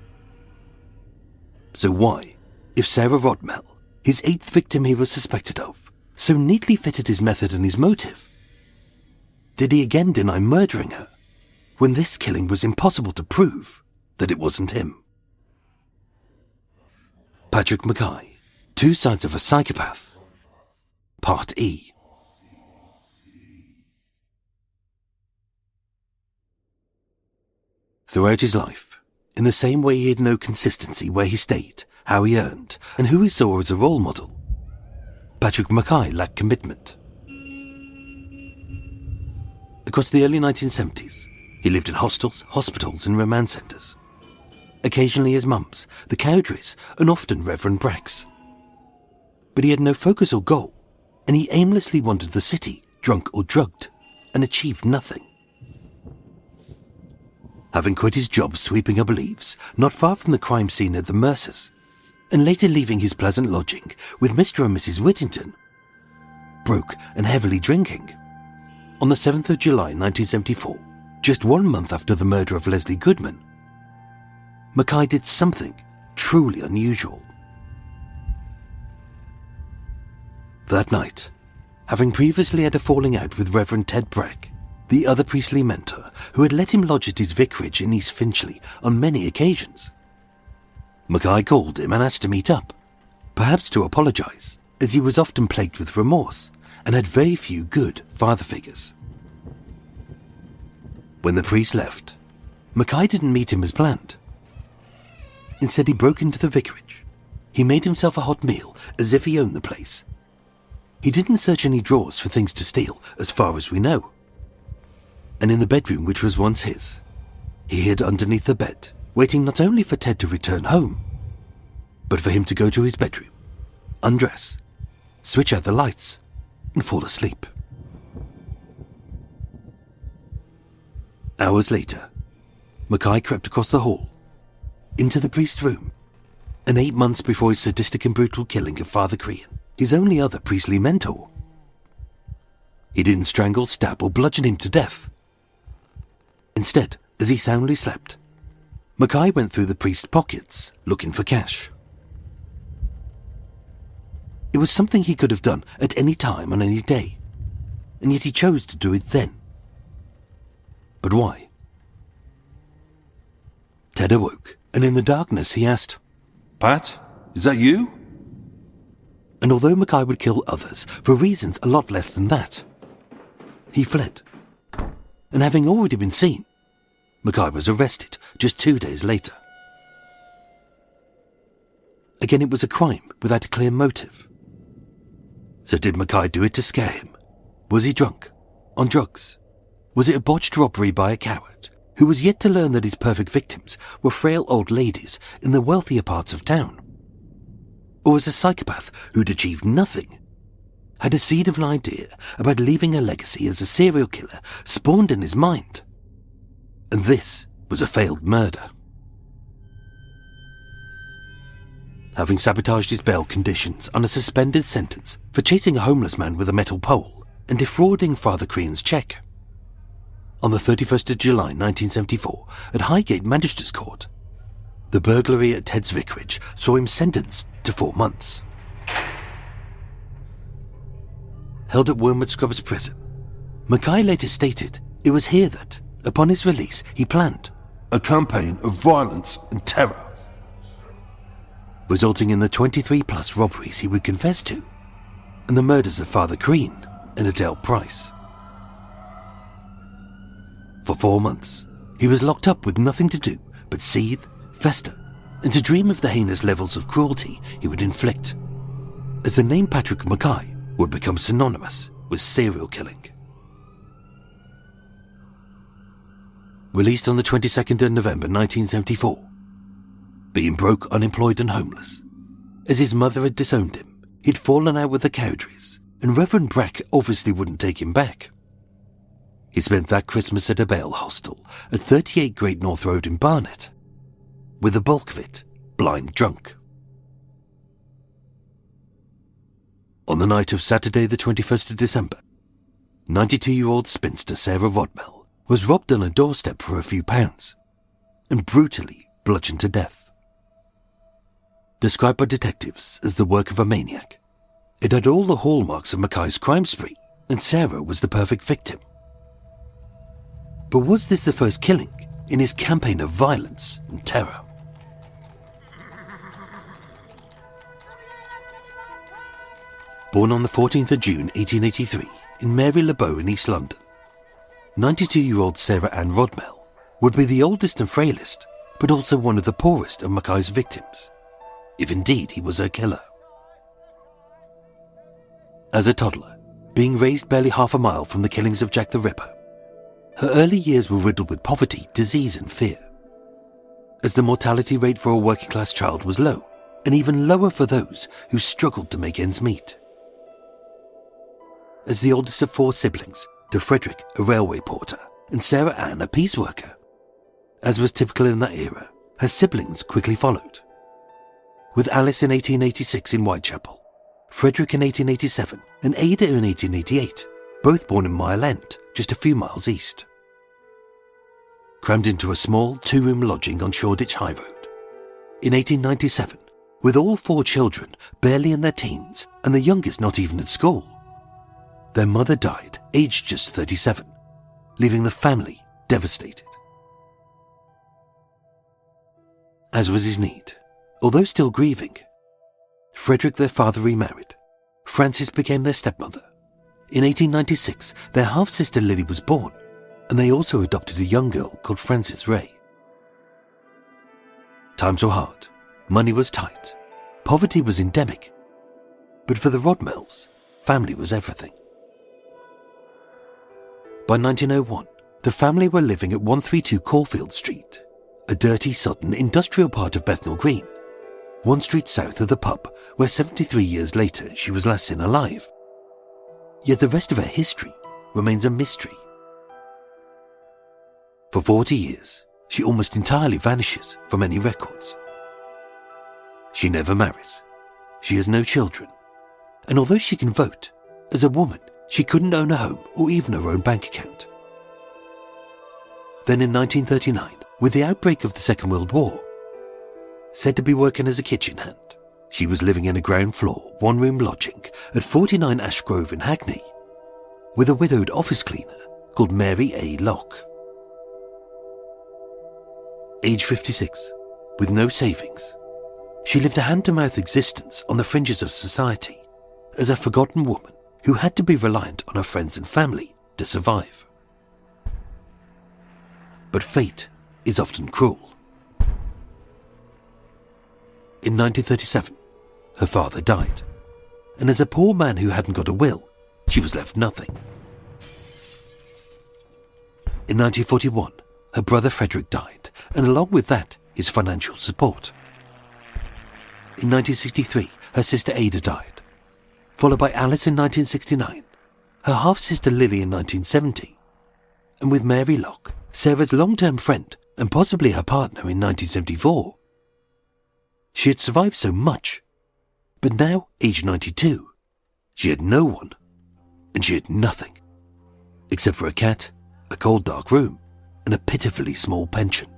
So why, if Sarah Rodmell, his 8th victim he was suspected of, so neatly fitted his method and his motive, did he again deny murdering her, when this killing was impossible to prove that it wasn't him? Patrick Mackay, Two Sides of a Psychopath, Part E. Throughout his life, in the same way he had no consistency where he stayed, how he earned, and who he saw as a role model, Patrick Mackay lacked commitment. Across the early 1970s, he lived in hostels, hospitals, and remand centres. Occasionally his mums, the Cowdreys, and often Reverend Bracks. But he had no focus or goal, and he aimlessly wandered the city, drunk or drugged, and achieved nothing. Having quit his job sweeping up leaves not far from the crime scene at the Mercers, and later leaving his pleasant lodging with Mr. and Mrs. Whittington, broke and heavily drinking, on the 7th of July 1974, just 1 month after the murder of Leslie Goodman, Mackay did something truly unusual. That night, having previously had a falling out with Reverend Ted Brack, the other priestly mentor who had let him lodge at his vicarage in East Finchley on many occasions, Mackay called him and asked to meet up, perhaps to apologise, as he was often plagued with remorse and had very few good father figures. When the priest left, Mackay didn't meet him as planned. Instead, he broke into the vicarage. He made himself a hot meal as if he owned the place. He didn't search any drawers for things to steal, as far as we know. And in the bedroom which was once his, he hid underneath the bed, waiting not only for Ted to return home, but for him to go to his bedroom, undress, switch out the lights, and fall asleep. Hours later, Mackay crept across the hall, into the priest's room, and 8 months before his sadistic and brutal killing of Father Crean, his only other priestly mentor. He didn't strangle, stab, or bludgeon him to death. Instead, as he soundly slept, Mackay went through the priest's pockets looking for cash. It was something he could have done at any time on any day, and yet he chose to do it then. But why? Ted awoke, and in the darkness he asked, "Pat, is that you?" And although Mackay would kill others for reasons a lot less than that, he fled. And having already been seen, Mackay was arrested just 2 days later. Again, it was a crime without a clear motive. So did Mackay do it to scare him? Was he drunk? On drugs? Was it a botched robbery by a coward who was yet to learn that his perfect victims were frail old ladies in the wealthier parts of town? Or was a psychopath who'd achieved nothing, had a seed of an idea about leaving a legacy as a serial killer spawned in his mind? And this was a failed murder. Having sabotaged his bail conditions on a suspended sentence for chasing a homeless man with a metal pole and defrauding Father Crean's cheque, on the 31st of July 1974 at Highgate Magistrates Court, the burglary at Ted's vicarage saw him sentenced to 4 months. Held at Wormwood Scrubbers Prison, Mackay later stated it was here that, upon his release, he planned a campaign of violence and terror, resulting in the 23+ robberies he would confess to, and the murders of Father Crean and Adele Price. For 4 months, he was locked up with nothing to do but seethe, fester, and to dream of the heinous levels of cruelty he would inflict, as the name Patrick Mackay would become synonymous with serial killing. Released on the 22nd of November 1974, being broke, unemployed and homeless, as his mother had disowned him, he'd fallen out with the Cowdreys, and Reverend Brack obviously wouldn't take him back. He spent that Christmas at a bail hostel at 38 Great North Road in Barnet, with the bulk of it blind drunk. On the night of Saturday the 21st of December, 92-year-old spinster Sarah Rodmell was robbed on a doorstep for a few pounds and brutally bludgeoned to death. Described by detectives as the work of a maniac, it had all the hallmarks of Mackay's crime spree, and Sarah was the perfect victim. But was this the first killing in his campaign of violence and terror? born on the 14th of June 1883 in Mary Le Beau in East London. 92-year-old Sarah Ann Rodmell would be the oldest and frailest, but also one of the poorest of Mackay's victims, if indeed he was her killer. As a toddler, being raised barely half a mile from the killings of Jack the Ripper, her early years were riddled with poverty, disease and fear, as the mortality rate for a working-class child was low, and even lower for those who struggled to make ends meet. As the oldest of 4 siblings, to Frederick, a railway porter, and Sarah Ann, a piece worker. As was typical in that era, her siblings quickly followed. With Alice in 1886 in Whitechapel, Frederick in 1887, and Ada in 1888, both born in Mile End, just a few miles east. Crammed into a small 2-room lodging on Shoreditch High Road. In 1897, with all 4 children barely in their teens and the youngest not even at school, their mother died, aged just 37, leaving the family devastated. As was his need, although still grieving, Frederick, their father, remarried. Frances became their stepmother. In 1896, their half-sister Lily was born, and they also adopted a young girl called Frances Ray. Times were hard, money was tight, poverty was endemic, but for the Rodmells, family was everything. By 1901, the family were living at 132 Caulfield Street, a dirty, sodden, industrial part of Bethnal Green, 1 street south of the pub where 73 years later she was last seen alive. Yet the rest of her history remains a mystery. For 40 years, she almost entirely vanishes from any records. She never marries. She has no children. And although she can vote, as a woman, she couldn't own a home or even her own bank account. Then in 1939, with the outbreak of the Second World War, said to be working as a kitchen hand, she was living in a ground floor, 1-room lodging at 49 Ash Grove in Hackney, with a widowed office cleaner called Mary A. Locke. Age 56, with no savings, she lived a hand-to-mouth existence on the fringes of society as a forgotten woman who had to be reliant on her friends and family to survive. But fate is often cruel. In 1937, her father died, and as a poor man who hadn't got a will, she was left nothing. In 1941, her brother Frederick died, and along with that, his financial support. In 1963, her sister Ada died, followed by Alice in 1969, her half-sister Lily in 1970, and with Mary Locke, Sarah's long-term friend and possibly her partner in 1974. She had survived so much, but now, aged 92, she had no one, and she had nothing, except for a cat, a cold dark room, and a pitifully small pension.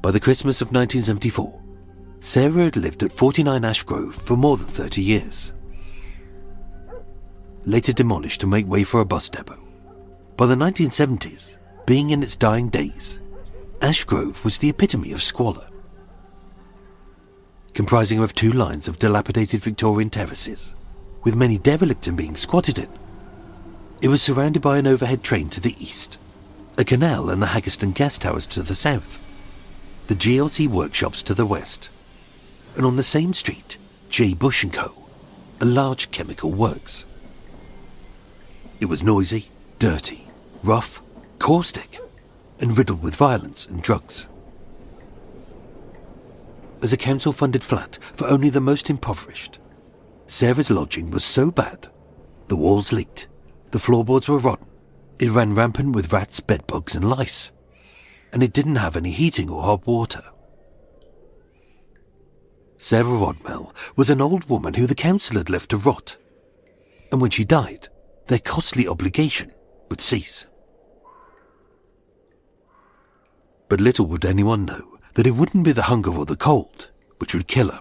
By the Christmas of 1974, Sarah had lived at 49 Ash Grove for more than 30 years. Later demolished to make way for a bus depot. By the 1970s, being in its dying days, Ash Grove was the epitome of squalor. Comprising of 2 lines of dilapidated Victorian terraces, with many derelict and being squatted in, it was surrounded by an overhead train to the east, a canal and the Haggerston gas towers to the south, the GLC workshops to the west, and on the same street, J. Bush & Co., a large chemical works. It was noisy, dirty, rough, caustic, and riddled with violence and drugs. As a council-funded flat for only the most impoverished, Sarah's lodging was so bad, the walls leaked, the floorboards were rotten, it ran rampant with rats, bedbugs and lice, and it didn't have any heating or hot water. Sarah Rodmell was an old woman who the council had left to rot, and when she died, their costly obligation would cease. But little would anyone know that it wouldn't be the hunger or the cold which would kill her.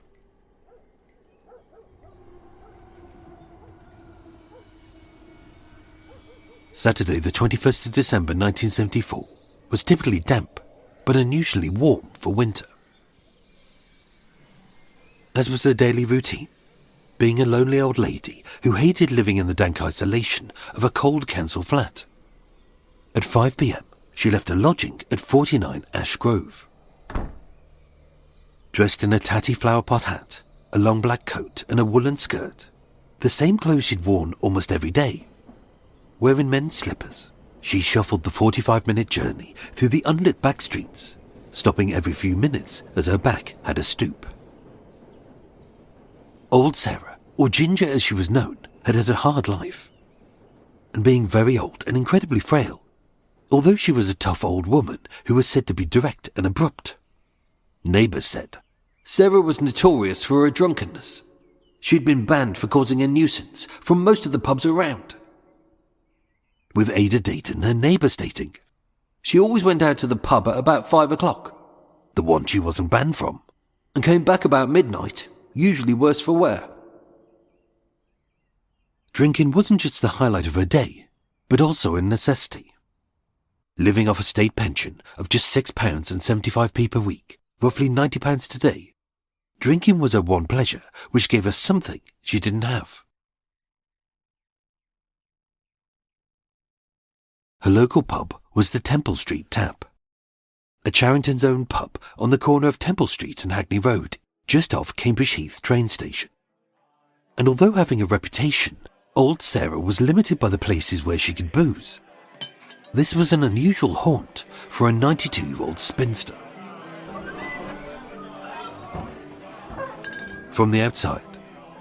Saturday, the 21st of December 1974, was typically damp, but unusually warm for winter. as was her daily routine, being a lonely old lady who hated living in the dank isolation of a cold council flat. At 5 p.m, she left her lodging at 49 Ash Grove. Dressed in a tatty flower pot hat, a long black coat and a woolen skirt, the same clothes she'd worn almost every day. Wearing men's slippers, she shuffled the 45-minute journey through the unlit back streets, stopping every few minutes as her back had a stoop. Old Sarah, or Ginger as she was known, had had a hard life. And being very old and incredibly frail, although she was a tough old woman who was said to be direct and abrupt. Neighbours said Sarah was notorious for her drunkenness. She'd been banned for causing a nuisance from most of the pubs around. With Ada Dayton, her neighbour, stating she always went out to the pub at about 5 o'clock, the one she wasn't banned from, and came back about midnight, usually worse for wear. Drinking wasn't just the highlight of her day, but also a necessity. Living off a state pension of just £6.75 per week, roughly £90 today, drinking was her one pleasure, which gave her something she didn't have. Her local pub was the Temple Street Tap, a Charrington's own pub on the corner of Temple Street and Hackney Road, just off Cambridge Heath train station. And although having a reputation, old Sarah was limited by the places where she could booze. This was an unusual haunt for a 92-year-old spinster. From the outside,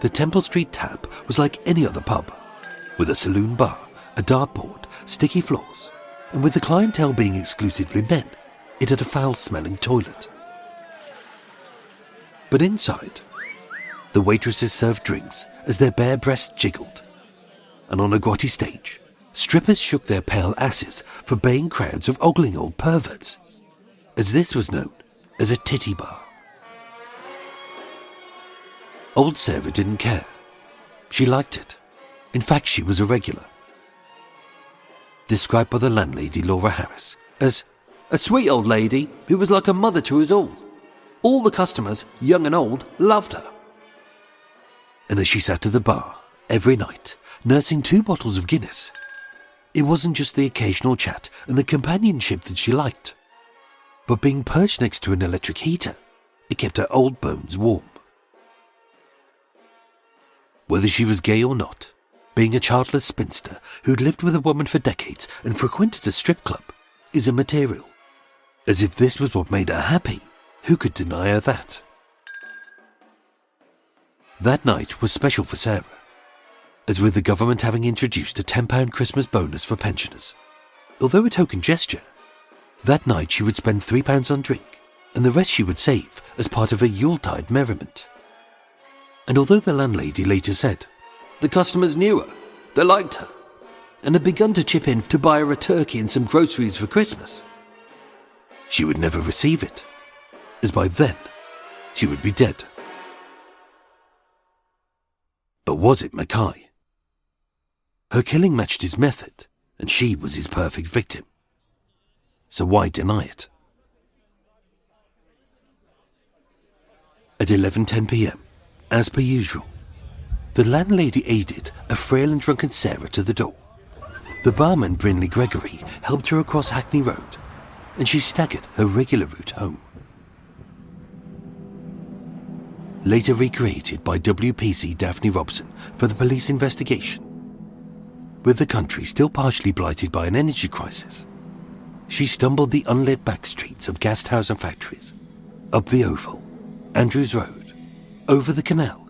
the Temple Street Tap was like any other pub, with a saloon bar, a dartboard, sticky floors, and with the clientele being exclusively men, it had a foul-smelling toilet. But inside, the waitresses served drinks as their bare breasts jiggled, and on a grotty stage, strippers shook their pale asses for baying crowds of ogling old perverts, as this was known as a titty bar. Old Sarah didn't care. She liked it. In fact, she was a regular. Described by the landlady, Laura Harris, as a sweet old lady who was like a mother to us all. All the customers, young and old, loved her. And as she sat at the bar, every night, nursing 2 bottles of Guinness, it wasn't just the occasional chat and the companionship that she liked, but being perched next to an electric heater, it kept her old bones warm. Whether she was gay or not, being a childless spinster who'd lived with a woman for decades and frequented a strip club is immaterial. As if this was what made her happy, who could deny her that? That night was special for Sarah, as with the government having introduced a £10 Christmas bonus for pensioners. Although a token gesture, that night she would spend £3 on drink, and the rest she would save as part of a Yuletide merriment. And although the landlady later said, the customers knew her, they liked her, and had begun to chip in to buy her a turkey and some groceries for Christmas, she would never receive it, as by then she would be dead. But was it Mackay? Her killing matched his method, and she was his perfect victim. So why deny it? At 11:10 p.m, as per usual, the landlady aided a frail and drunken Sarah to the door. The barman, Brinley Gregory, helped her across Hackney Road, and she staggered her regular route home. Later recreated by WPC Daphne Robson for the police investigation. With the country still partially blighted by an energy crisis, she stumbled the unlit back streets of Gasthouse and factories, up the Oval, Andrews Road, over the canal,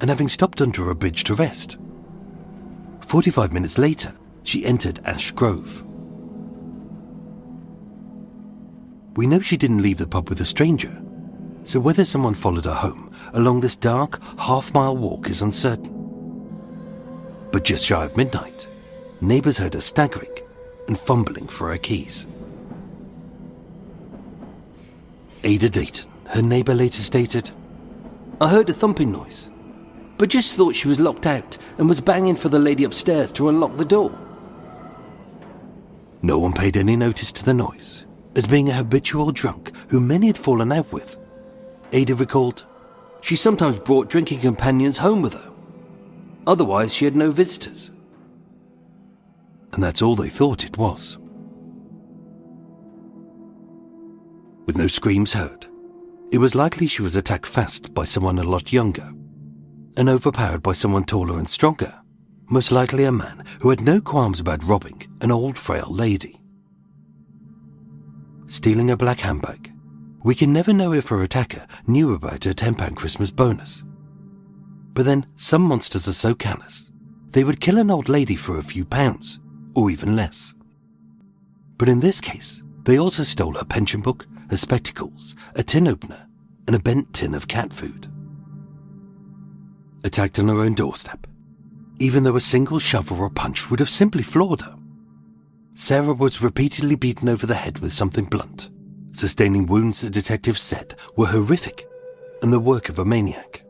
and having stopped under a bridge to rest. 45 minutes later, she entered Ash Grove. We know she didn't leave the pub with a stranger, so whether someone followed her home along this dark, half-mile walk is uncertain. But just shy of midnight, neighbours heard her staggering and fumbling for her keys. Ada Dayton, her neighbour, later stated, I heard a thumping noise, but just thought she was locked out and was banging for the lady upstairs to unlock the door. No one paid any notice to the noise, as being a habitual drunk who many had fallen out with. Ada recalled, She sometimes brought drinking companions home with her. Otherwise, she had no visitors. And that's all they thought it was. With no screams heard, it was likely she was attacked fast by someone a lot younger and overpowered by someone taller and stronger, most likely a man who had no qualms about robbing an old frail lady. Stealing a black handbag, we can never know if her attacker knew about her £10 Christmas bonus. But then some monsters are so callous, they would kill an old lady for a few pounds, or even less. But in this case, they also stole her pension book, her spectacles, a tin opener, and a bent tin of cat food. Attacked on her own doorstep, even though a single shove or a punch would have simply floored her. Sarah was repeatedly beaten over the head with something blunt, sustaining wounds the detectives said were horrific and the work of a maniac.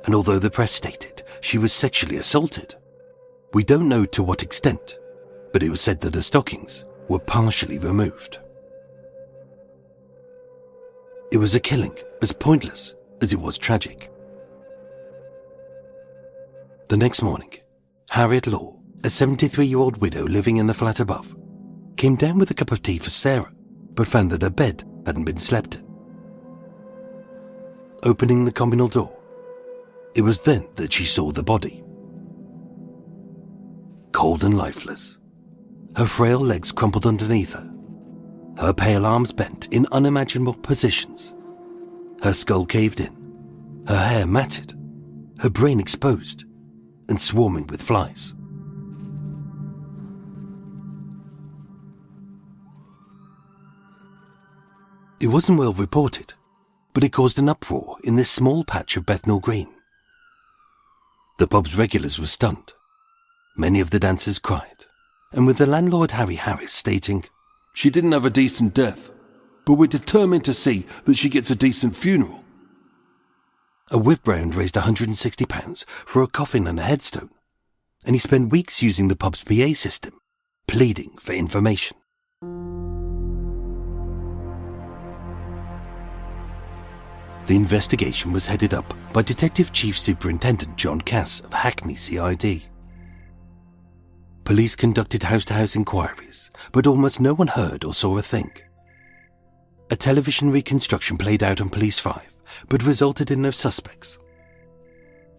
And although the press stated she was sexually assaulted, we don't know to what extent, but it was said that her stockings were partially removed. It was a killing as pointless as it was tragic. The next morning, Harriet Law, a 73-year-old widow living in the flat above, came down with a cup of tea for Sarah, but found that her bed hadn't been slept in. Opening the communal door, it was then that she saw the body. Cold and lifeless, her frail legs crumpled underneath her, her pale arms bent in unimaginable positions, her skull caved in, her hair matted, her brain exposed and swarming with flies. It wasn't well reported, but it caused an uproar in this small patch of Bethnal Green. The pub's regulars were stunned. Many of the dancers cried, and with the landlord Harry Harris stating, "She didn't have a decent death, but we're determined to see that she gets a decent funeral." A whip round raised £160 for a coffin and a headstone, and he spent weeks using the pub's PA system, pleading for information. The investigation was headed up by Detective Chief Superintendent John Cass of Hackney CID. Police conducted house-to-house inquiries, but almost no one heard or saw a thing. A television reconstruction played out on Police 5, but resulted in no suspects.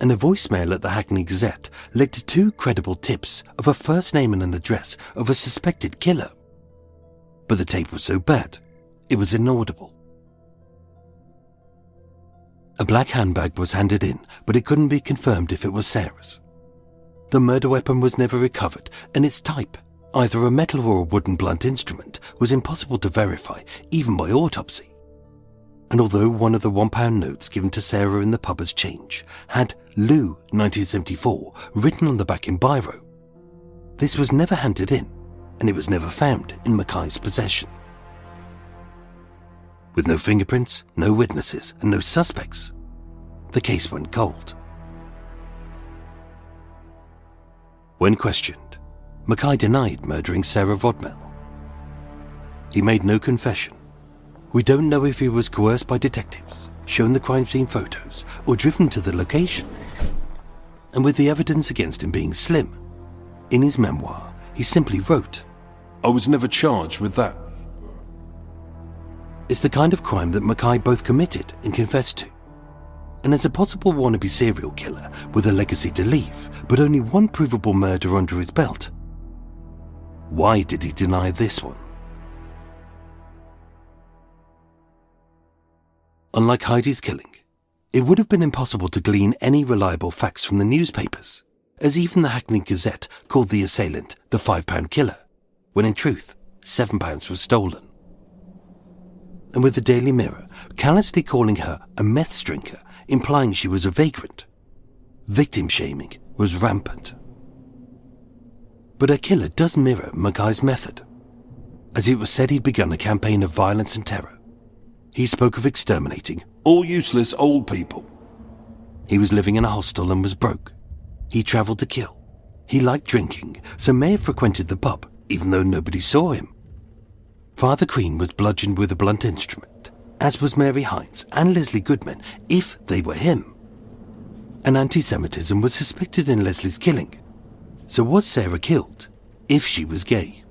And a voicemail at the Hackney Gazette led to 2 credible tips of a first name and an address of a suspected killer. But the tape was so bad, it was inaudible. A black handbag was handed in, but it couldn't be confirmed if it was Sarah's. The murder weapon was never recovered, and its type, either a metal or a wooden blunt instrument, was impossible to verify, even by autopsy. And although one of the £1 notes given to Sarah in the pub as change had Lou 1974 written on the back in biro, this was never handed in, and it was never found in Mackay's possession. With no fingerprints, no witnesses, and no suspects, the case went cold. When questioned, Mackay denied murdering Sarah Rodmell. He made no confession. We don't know if he was coerced by detectives, shown the crime scene photos, or driven to the location. And with the evidence against him being slim, in his memoir, he simply wrote, "I was never charged with that." It's the kind of crime that Mackay both committed and confessed to. And as a possible wannabe serial killer with a legacy to leave, but only one provable murder under his belt, why did he deny this one? Unlike Heidi's killing, it would have been impossible to glean any reliable facts from the newspapers, as even the Hackney Gazette called the assailant the £5 killer, when in truth, £7 was stolen. And with the Daily Mirror callously calling her a meth drinker, implying she was a vagrant, victim shaming was rampant. But her killer does mirror Mackay's method. As it was said he'd begun a campaign of violence and terror. He spoke of exterminating all useless old people. He was living in a hostel and was broke. He travelled to kill. He liked drinking, so may have frequented the pub, even though nobody saw him. Father Crean was bludgeoned with a blunt instrument, as was Mary Hines and Leslie Goodman, if they were him. And anti-Semitism was suspected in Leslie's killing. So was Sarah killed if she was gay?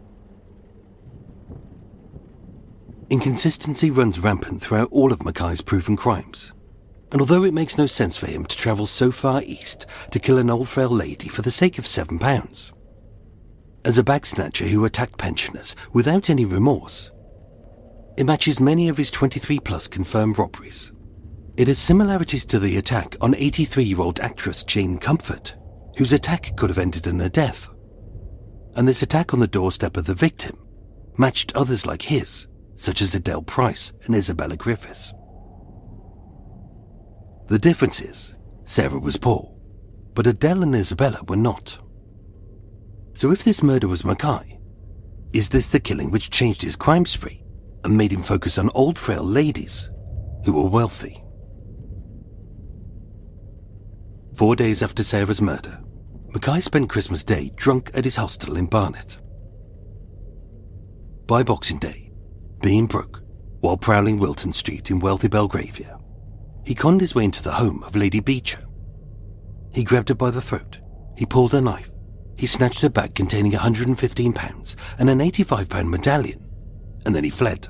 Inconsistency runs rampant throughout all of Mackay's proven crimes. And although it makes no sense for him to travel so far east to kill an old frail lady for the sake of £7, as a bag snatcher who attacked pensioners without any remorse, it matches many of his 23-plus confirmed robberies. It has similarities to the attack on 83-year-old actress Jane Comfort, whose attack could have ended in her death. And this attack on the doorstep of the victim matched others like his, such as Adele Price and Isabella Griffiths. The difference is, Sarah was poor, but Adele and Isabella were not. So if this murder was Mackay, is this the killing which changed his crime spree and made him focus on old frail ladies who were wealthy? 4 days after Sarah's murder, Mackay spent Christmas Day drunk at his hostel in Barnet. By Boxing Day, being broke, while prowling Wilton Street in wealthy Belgravia, he conned his way into the home of Lady Beecher. He grabbed her by the throat, he pulled a knife, he snatched her bag containing £115 and an £85 medallion, and then he fled.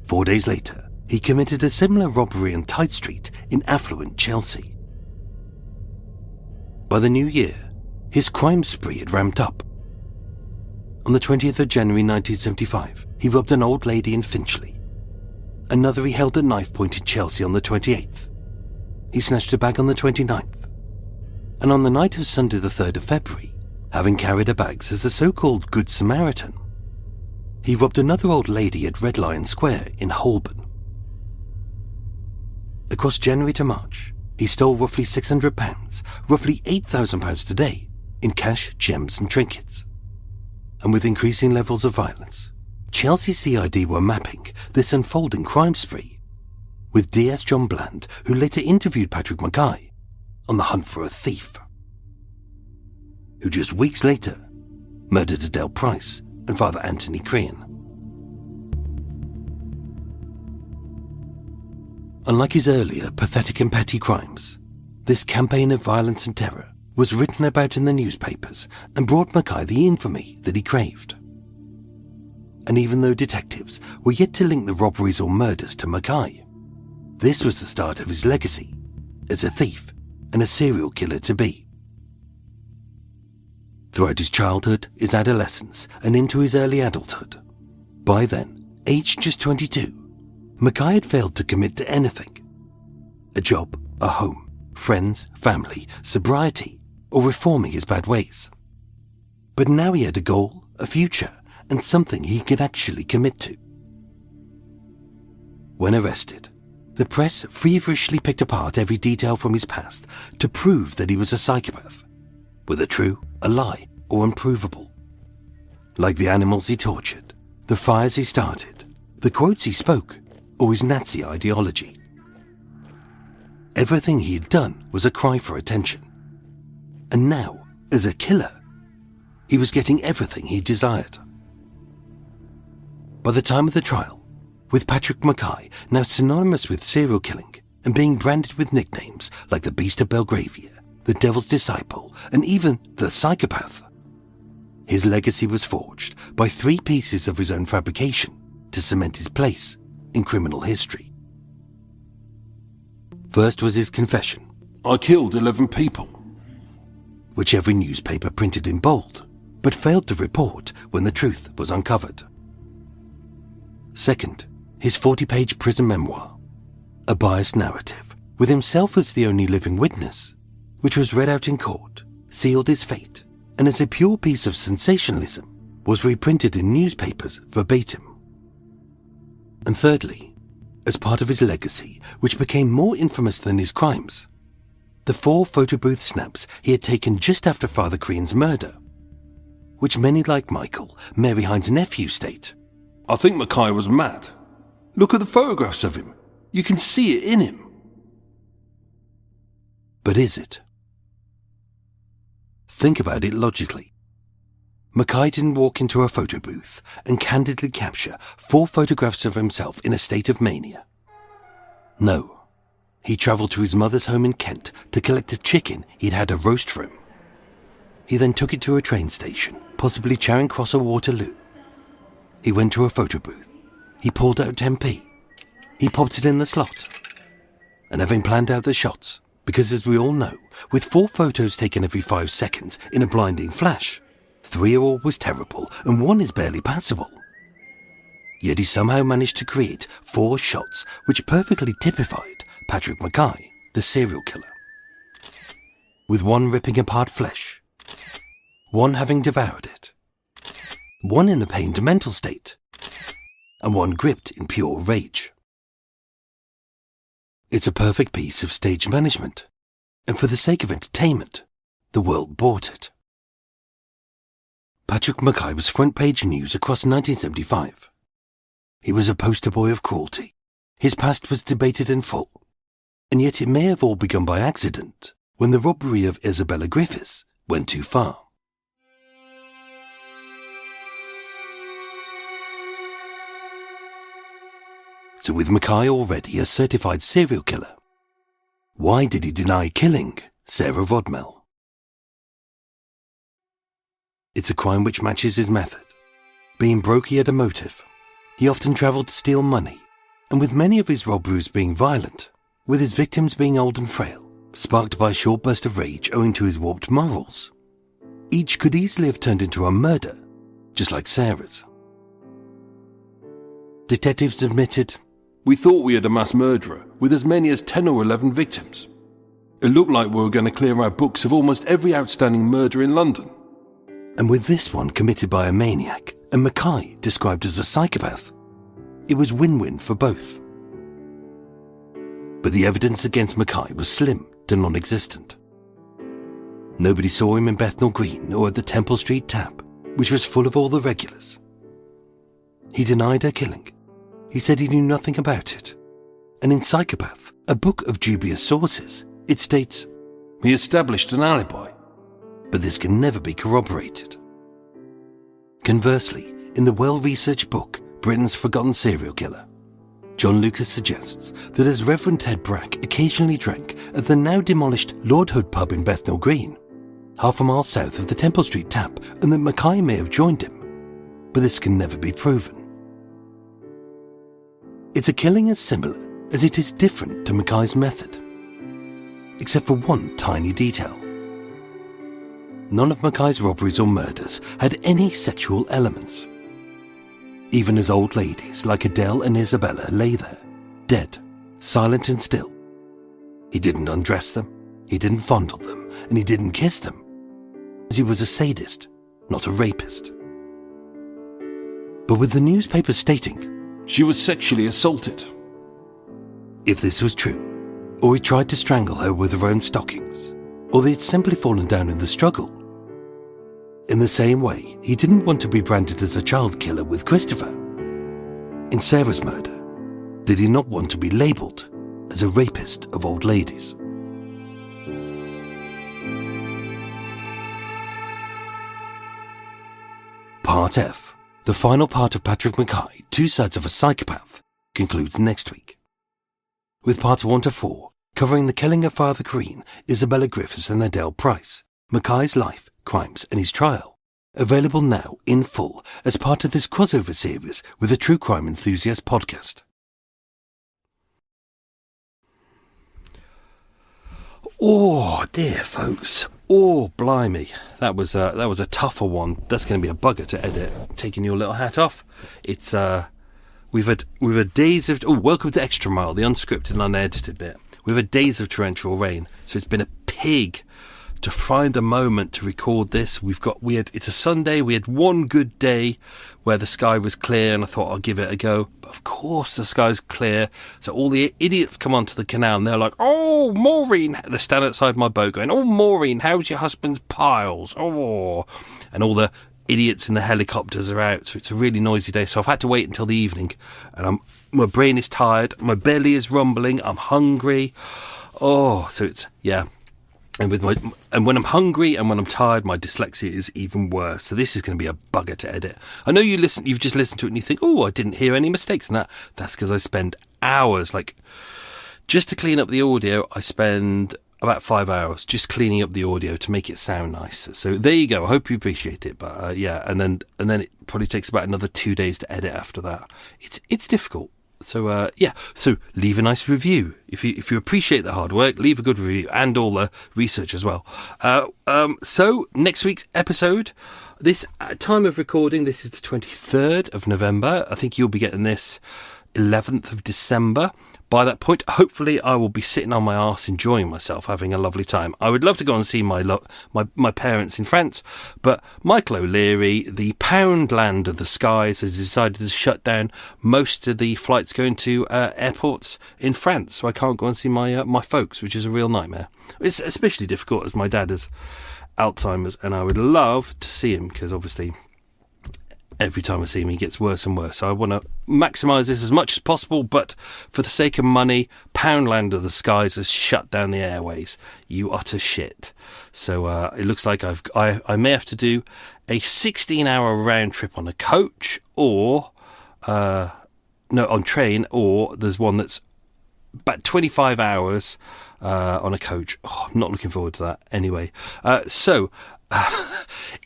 4 days later, he committed a similar robbery on Tite Street in affluent Chelsea. By the new year, his crime spree had ramped up. On the 20th of January 1975, he robbed an old lady in Finchley. Another he held at knife point in Chelsea on the 28th. He snatched a bag on the 29th. And on the night of Sunday the 3rd of February, having carried her bags as a so-called Good Samaritan, he robbed another old lady at Red Lion Square in Holborn. Across January to March, he stole roughly £600, roughly £8,000 today, in cash, gems and trinkets. And with increasing levels of violence, Chelsea CID were mapping this unfolding crime spree, with DS John Bland, who later interviewed Patrick Mackay, on the hunt for a thief, who just weeks later murdered Adele Price and Father Anthony Crean. Unlike his earlier pathetic and petty crimes, this campaign of violence and terror was written about in the newspapers and brought Mackay the infamy that he craved. And even though detectives were yet to link the robberies or murders to Mackay, this was the start of his legacy as a thief and a serial killer to be. Throughout his childhood, his adolescence, and into his early adulthood, by then, aged just 22, Mackay had failed to commit to anything. A job, a home, friends, family, sobriety, or reforming his bad ways. But now he had a goal, a future, and something he could actually commit to. When arrested, the press feverishly picked apart every detail from his past to prove that he was a psychopath, whether true, a lie, or unprovable. Like the animals he tortured, the fires he started, the quotes he spoke, or his Nazi ideology. Everything he had done was a cry for attention. And now, as a killer, he was getting everything he desired. By the time of the trial, with Patrick Mackay now synonymous with serial killing and being branded with nicknames like the Beast of Belgravia, the Devil's Disciple, and even the Psychopath, his legacy was forged by 3 pieces of his own fabrication to cement his place in criminal history. First was his confession, "I killed 11 people," which every newspaper printed in bold, but failed to report when the truth was uncovered. Second, his 40-page prison memoir, a biased narrative with himself as the only living witness, which was read out in court, sealed his fate, and as a pure piece of sensationalism, was reprinted in newspapers verbatim. And thirdly, as part of his legacy, which became more infamous than his crimes, the 4 photo booth snaps he had taken just after Father Crean's murder, which many like Michael, Mary Hines' nephew, state, "I think Mackay was mad. Look at the photographs of him. You can see it in him." But is it? Think about it logically. Mackay didn't walk into a photo booth and candidly capture 4 photographs of himself in a state of mania. No, he travelled to his mother's home in Kent to collect a chicken he'd had a roast for him. He then took it to a train station, possibly Charing Cross or Waterloo. He went to a photo booth. He pulled out 10p. He popped it in the slot. And having planned out the shots, because as we all know, with 4 photos taken every 5 seconds in a blinding flash, 3 are always terrible and 1 is barely passable. Yet he somehow managed to create 4 shots which perfectly typified Patrick Mackay, the serial killer. With 1 ripping apart flesh, 1 having devoured it, 1 in a pained mental state, and 1 gripped in pure rage. It's a perfect piece of stage management, and for the sake of entertainment, the world bought it. Patrick Mackay was front-page news across 1975. He was a poster boy of cruelty. His past was debated in full, and yet it may have all begun by accident when the robbery of Isabella Griffiths went too far. So with Mackay already a certified serial killer, why did he deny killing Sarah Rodmell? It's a crime which matches his method. Being broke, he had a motive. He often travelled to steal money, and with many of his robberies being violent, with his victims being old and frail, sparked by a short burst of rage owing to his warped morals, each could easily have turned into a murder, just like Sarah's. Detectives admitted, "We thought we had a mass murderer with as many as 10 or 11 victims. It looked like we were going to clear our books of almost every outstanding murder in London." And with this one committed by a maniac and Mackay described as a psychopath, it was win-win for both. But the evidence against Mackay was slim to non-existent. Nobody saw him in Bethnal Green or at the Temple Street Tap, which was full of all the regulars. He denied her killing. He said he knew nothing about it. And in Psychopath, a book of dubious sources, it states, "He established an alibi." But this can never be corroborated. Conversely, in the well-researched book, Britain's Forgotten Serial Killer, John Lucas suggests that as Reverend Ted Brack occasionally drank at the now-demolished Lord Hood pub in Bethnal Green, half a mile south of the Temple Street Tap, and that Mackay may have joined him, but this can never be proven. It's a killing as similar as it is different to Mackay's method, except for one tiny detail. None of Mackay's robberies or murders had any sexual elements. Even as old ladies like Adele and Isabella lay there, dead, silent and still. He didn't undress them, he didn't fondle them, and he didn't kiss them, as he was a sadist, not a rapist. But with the newspaper stating, "She was sexually assaulted." If this was true, or he tried to strangle her with her own stockings, or they'd simply fallen down in the struggle. In the same way, he didn't want to be branded as a child killer with Christopher. In Sarah's murder, did he not want to be labelled as a rapist of old ladies? Part F, the final part of Patrick Mackay, Two Sides of a Psychopath, concludes next week, with parts 1 to 4 covering the killing of Father Green, Isabella Griffiths and Adele Price, Mackay's life, crimes and his trial, available now in full as part of this crossover series with the True Crime Enthusiast podcast. Oh dear folks, oh blimey, that was a tougher one. That's going to be a bugger to edit. Taking your little hat off. It's we've had days of welcome to Extra Mile, the unscripted and unedited bit. We've had days of torrential rain, so it's been a pig to find a moment to record this. It's a Sunday. We had one good day where the sky was clear, and I thought I'll give it a go. But of course, the sky's clear, so all the idiots come onto the canal and they're like, "Oh, Maureen!" They stand outside my boat going, "Oh, Maureen, how's your husband's piles? Oh!" And all the idiots in the helicopters are out, so it's a really noisy day. So I've had to wait until the evening, and my brain is tired, my belly is rumbling, I'm hungry. Oh, so it's And when I'm hungry and when I'm tired, my dyslexia is even worse. So this is going to be a bugger to edit. I know you've just listened to it and you think, oh, I didn't hear any mistakes in that. That's because I spend hours, just to clean up the audio. I spend about 5 hours just cleaning up the audio to make it sound nice. So there you go. I hope you appreciate it. But yeah, and then it probably takes about another 2 days to edit after that. It's difficult. So so leave a nice review if you appreciate the hard work. Leave a good review and all the research as well. So next week's episode, this time of recording, this is the 23rd of November. I think you'll be getting this 11th of December. By that point, hopefully, I will be sitting on my arse enjoying myself, having a lovely time. I would love to go and see my parents in France, but Michael O'Leary, the Poundland of the Skies, has decided to shut down most of the flights going to airports in France, so I can't go and see my folks, which is a real nightmare. It's especially difficult as my dad has Alzheimer's, and I would love to see him because obviously every time I see him, he gets worse and worse. So I want to maximise this as much as possible, but for the sake of money, Poundland of the Skies has shut down the airways. You utter shit. So it looks like I may have to do a 16-hour round trip on a coach, or on train, or there's one that's about 25 hours on a coach. Oh, I'm not looking forward to that. Anyway,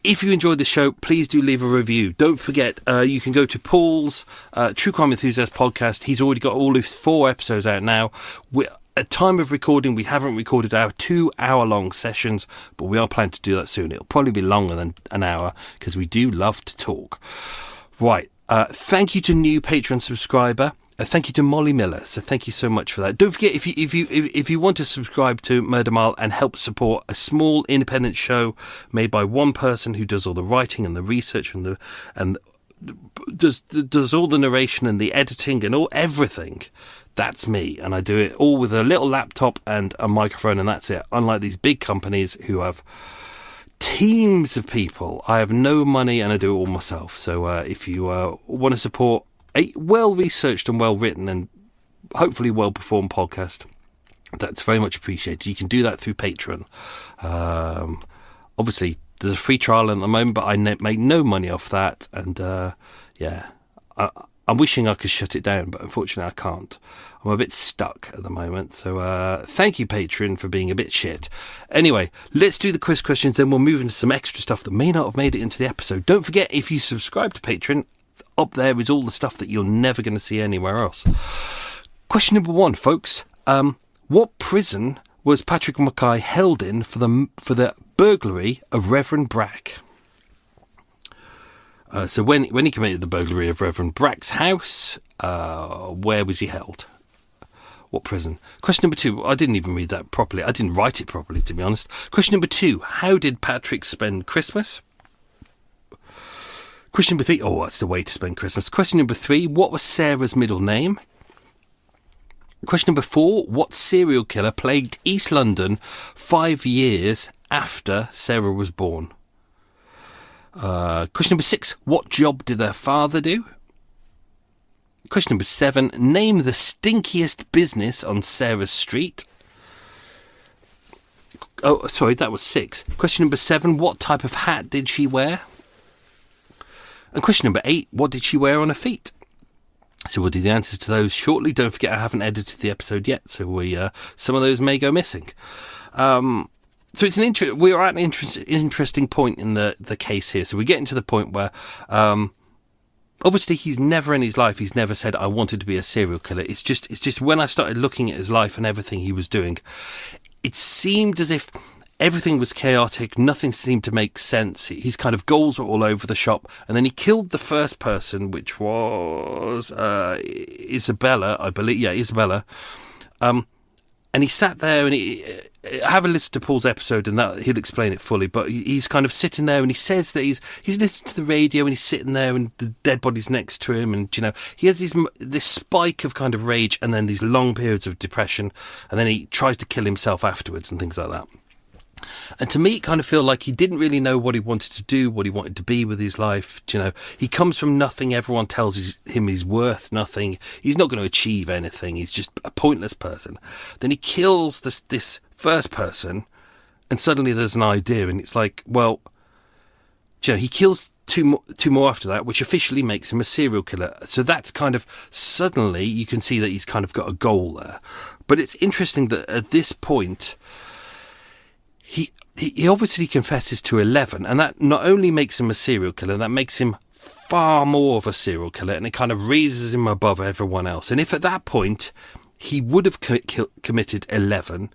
if you enjoyed the show, please do leave a review. Don't forget, you can go to Paul's True Crime Enthusiast podcast. He's already got all his 4 episodes out now. At time of recording, we haven't recorded our 2-hour-long sessions, but we are planning to do that soon. It'll probably be longer than an hour because we do love to talk. Right. Thank you to new Patreon subscriber. Thank you to Molly Miller. So thank you so much for that. Don't forget, if you want to subscribe to Murder Mile and help support a small independent show made by one person who does all the writing and the research and does all the narration and the editing and everything, that's me. And I do it all with a little laptop and a microphone, and that's it. Unlike these big companies who have teams of people, I have no money and I do it all myself. So if you want to support a well-researched and well-written and hopefully well-performed podcast, that's very much appreciated. You can do that through Patreon. Obviously, there's a free trial at the moment, but I make no money off that. And I'm wishing I could shut it down, but unfortunately I can't. I'm a bit stuck at the moment. So thank you, Patreon, for being a bit shit. Anyway, let's do the quiz questions, then we'll move into some extra stuff that may not have made it into the episode. Don't forget, if you subscribe to Patreon, up there is all the stuff that you're never going to see anywhere else. Question number 1, folks. What prison was Patrick Mackay held in for the burglary of Reverend Brack? So when he committed the burglary of Reverend Brack's house, where was he held? What prison? Question number 2. I didn't even read that properly. I didn't write it properly, to be honest. Question number 2. How did Patrick spend Christmas? Question number 3. Oh, that's the way to spend Christmas. Question number 3. What was Sarah's middle name? Question number 4. What serial killer plagued East London 5 years after Sarah was born? Question number 6. What job did her father do? Question number 7. Name the stinkiest business on Sarah's street. Oh, sorry, that was 6. Question number 7. What type of hat did she wear? And question number 8, what did she wear on her feet? So we'll do the answers to those shortly. Don't forget, I haven't edited the episode yet, so some of those may go missing. So it's we're at an interesting point in the case here. So we're getting to the point where, obviously, he's never in his life, he's never said, I wanted to be a serial killer. It's just when I started looking at his life and everything he was doing, it seemed as if everything was chaotic. Nothing seemed to make sense. His kind of goals were all over the shop. And then he killed the first person, which was Isabella, I believe. Yeah, Isabella. And he sat there and have a listen to Paul's episode and that he'll explain it fully. But he's kind of sitting there and he says that he's listening to the radio and he's sitting there and the dead body's next to him. And, he has this spike of kind of rage and then these long periods of depression. And then he tries to kill himself afterwards and things like that. And to me, it kind of feel like he didn't really know what he wanted to do, what he wanted to be with his life. He comes from nothing. Everyone tells him he's worth nothing. He's not going to achieve anything. He's just a pointless person. Then he kills this first person and suddenly there's an idea, and it's like, well, you know, he kills two more after that, which officially makes him a serial killer. So that's kind of, suddenly you can see that he's kind of got a goal there. But it's interesting that at this point, he obviously confesses to 11, and that not only makes him a serial killer, that makes him far more of a serial killer, and it kind of raises him above everyone else. And if at that point he would have committed 11,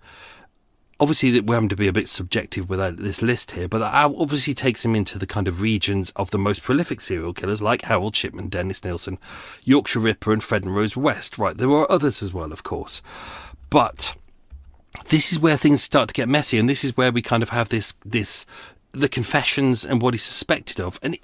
obviously we're having to be a bit subjective without this list here, but that obviously takes him into the kind of regions of the most prolific serial killers like Harold Shipman, Dennis Nilsen, Yorkshire Ripper and Fred and Rose West. Right, there are others as well, of course. But this is where things start to get messy, and this is where we kind of have the confessions and what he's suspected of. And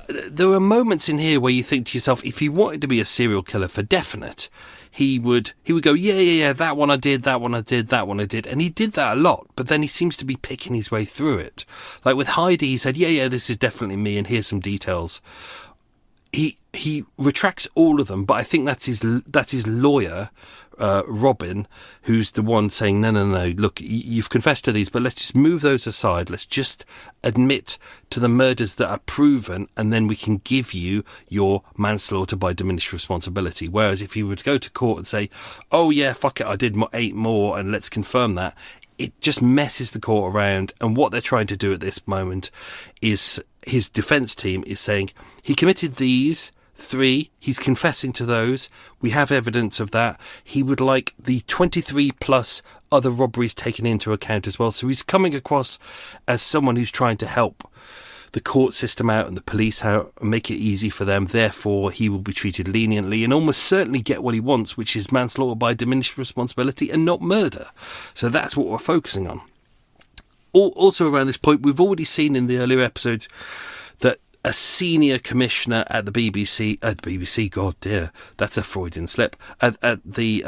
there are moments in here where you think to yourself, if he wanted to be a serial killer for definite, he would go, yeah, that one I did, and he did that a lot, but then he seems to be picking his way through it. Like with Heidi, he said, yeah, this is definitely me, and here's some details. He retracts all of them, but I think that's his lawyer, Robin, who's the one saying, no, look, you've confessed to these, but let's just move those aside. Let's just admit to the murders that are proven, and then we can give you your manslaughter by diminished responsibility. Whereas if you were to go to court and say, oh yeah, fuck it, I did 8 more, and let's confirm that, it just messes the court around. And what they're trying to do at this moment is, his defence team is saying, he committed these 3, he's confessing to those, we have evidence of that, he would like the 23 plus other robberies taken into account as well. So he's coming across as someone who's trying to help the court system out and the police out and make it easy for them. Therefore, he will be treated leniently and almost certainly get what he wants, which is manslaughter by diminished responsibility and not murder. So that's what we're focusing on. Also around this point, we've already seen in the earlier episodes that a senior commissioner at the BBC, God dear, that's a Freudian slip, at the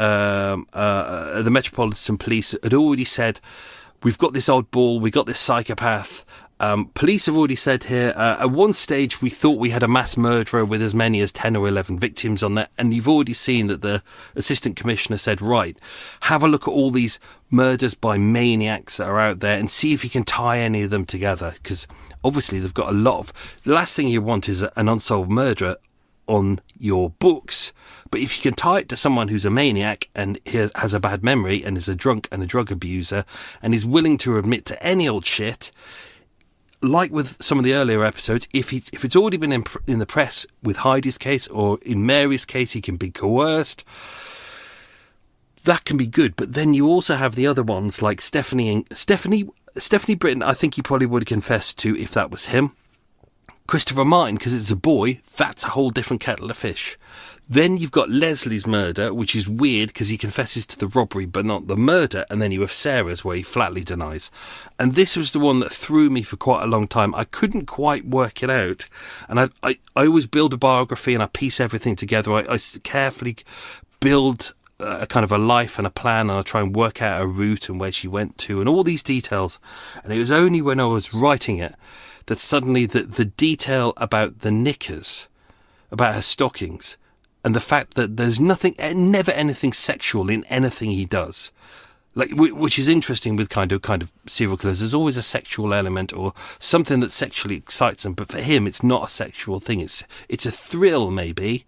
Metropolitan Police had already said, we've got this oddball, we got this psychopath. Police have already said here, at one stage we thought we had a mass murderer with as many as 10 or 11 victims on that, and you've already seen that the assistant commissioner said, right, have a look at all these murders by maniacs that are out there and see if you can tie any of them together, because obviously they've got a lot of... The last thing you want is an unsolved murder on your books, but if you can tie it to someone who's a maniac and has a bad memory and is a drunk and a drug abuser and is willing to admit to any old shit, like with some of the earlier episodes, if it's already been in the press with Heidi's case, or in Mary's case, he can be coerced, that can be good. But then you also have the other ones like Stephanie Britton. I think he probably would have confessed to if that was him. Christopher Martin, because it's a boy, that's a whole different kettle of fish. Then you've got Leslie's murder, which is weird because he confesses to the robbery but not the murder, and then you have Sarah's where he flatly denies. And this was the one that threw me for quite a long time. I couldn't quite work it out, and I always build a biography and I piece everything together. I carefully build a kind of a life and a plan, and I try and work out a route and where she went to and all these details. And it was only when I was writing it that suddenly the detail about the knickers, about her stockings, and the fact that there's never anything sexual in anything he does, like which is interesting with kind of serial killers. There's always a sexual element or something that sexually excites them, but for him, it's not a sexual thing. It's a thrill maybe,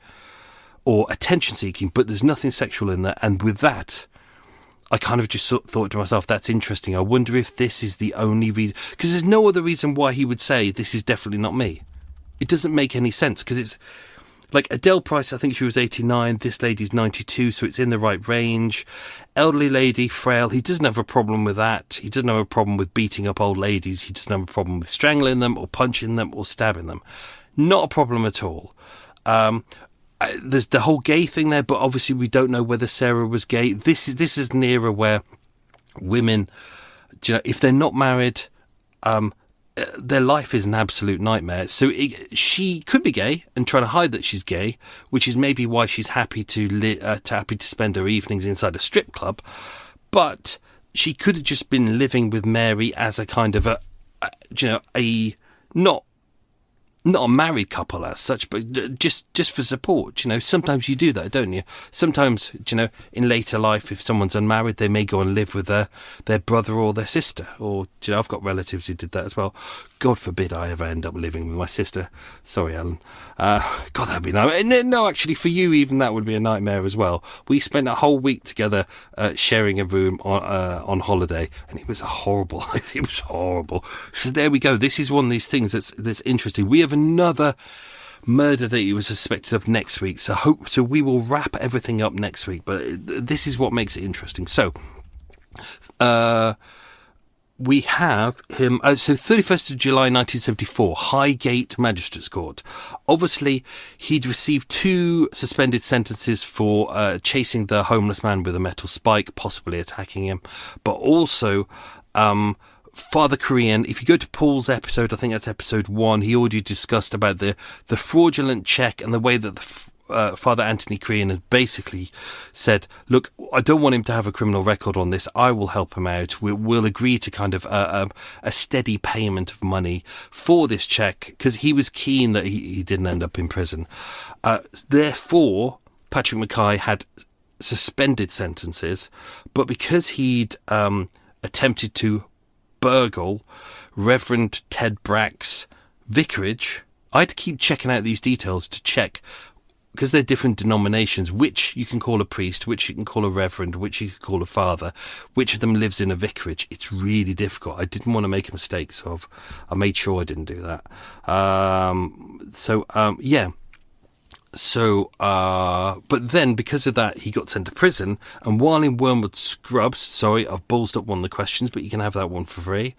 or attention seeking, but there's nothing sexual in there. And with that, I kind of just thought to myself, that's interesting. I wonder if this is the only reason, because there's no other reason why he would say this is definitely not me. It doesn't make any sense, because it's like Adele Price, I think she was 89, this lady's 92, so it's in the right range. Elderly lady, frail, he doesn't have a problem with that. He doesn't have a problem with beating up old ladies. He doesn't have a problem with strangling them or punching them or stabbing them. Not a problem at all. There's the whole gay thing there, but obviously we don't know whether Sarah was gay. This is an era where women, if they're not married, their life is an absolute nightmare. So she could be gay and trying to hide that she's gay, which is maybe why she's happy to spend her evenings inside a strip club. But she could have just been living with Mary as a kind of a not not a married couple as such, but just for support. Sometimes you do that, don't you? Sometimes, in later life, if someone's unmarried, they may go and live with their brother or their sister. Or, I've got relatives who did that as well. God forbid I ever end up living with my sister. Sorry, Alan. God, that'd be nice. No, actually, for you, even that would be a nightmare as well. We spent a whole week together sharing a room on holiday, and it was horrible. It was horrible. So there we go. This is one of these things that's interesting. We have another murder that he was suspected of next week, so we will wrap everything up next week. But this is what makes it interesting. So, we have him, 31st of July 1974, Highgate Magistrates Court. Obviously, he'd received 2 suspended sentences for chasing the homeless man with a metal spike, possibly attacking him, but also Father Korean. If you go to Paul's episode, I think that's episode 1, he already discussed about the fraudulent check and the way that Father Anthony Korean has basically said, look, I don't want him to have a criminal record on this. I will help him out. We'll agree to kind of a steady payment of money for this check, because he was keen that he didn't end up in prison. Therefore, Patrick Mackay had suspended sentences, but because he'd attempted to burgle Reverend Ted Brack's vicarage, I had to keep checking out these details to check, because they're different denominations, which you can call a priest, which you can call a reverend, which you can call a father, which of them lives in a vicarage. It's really difficult. I didn't want to make a mistake, so I made sure I didn't do that. But then, because of that, he got sent to prison, and while in Wormwood Scrubs, sorry, I've ballsed up one of the questions, but you can have that one for free.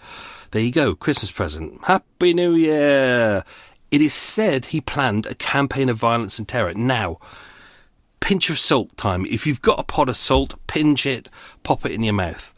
There you go, Christmas present. Happy New Year! It is said he planned a campaign of violence and terror. Now, pinch of salt time. If you've got a pot of salt, pinch it, pop it in your mouth.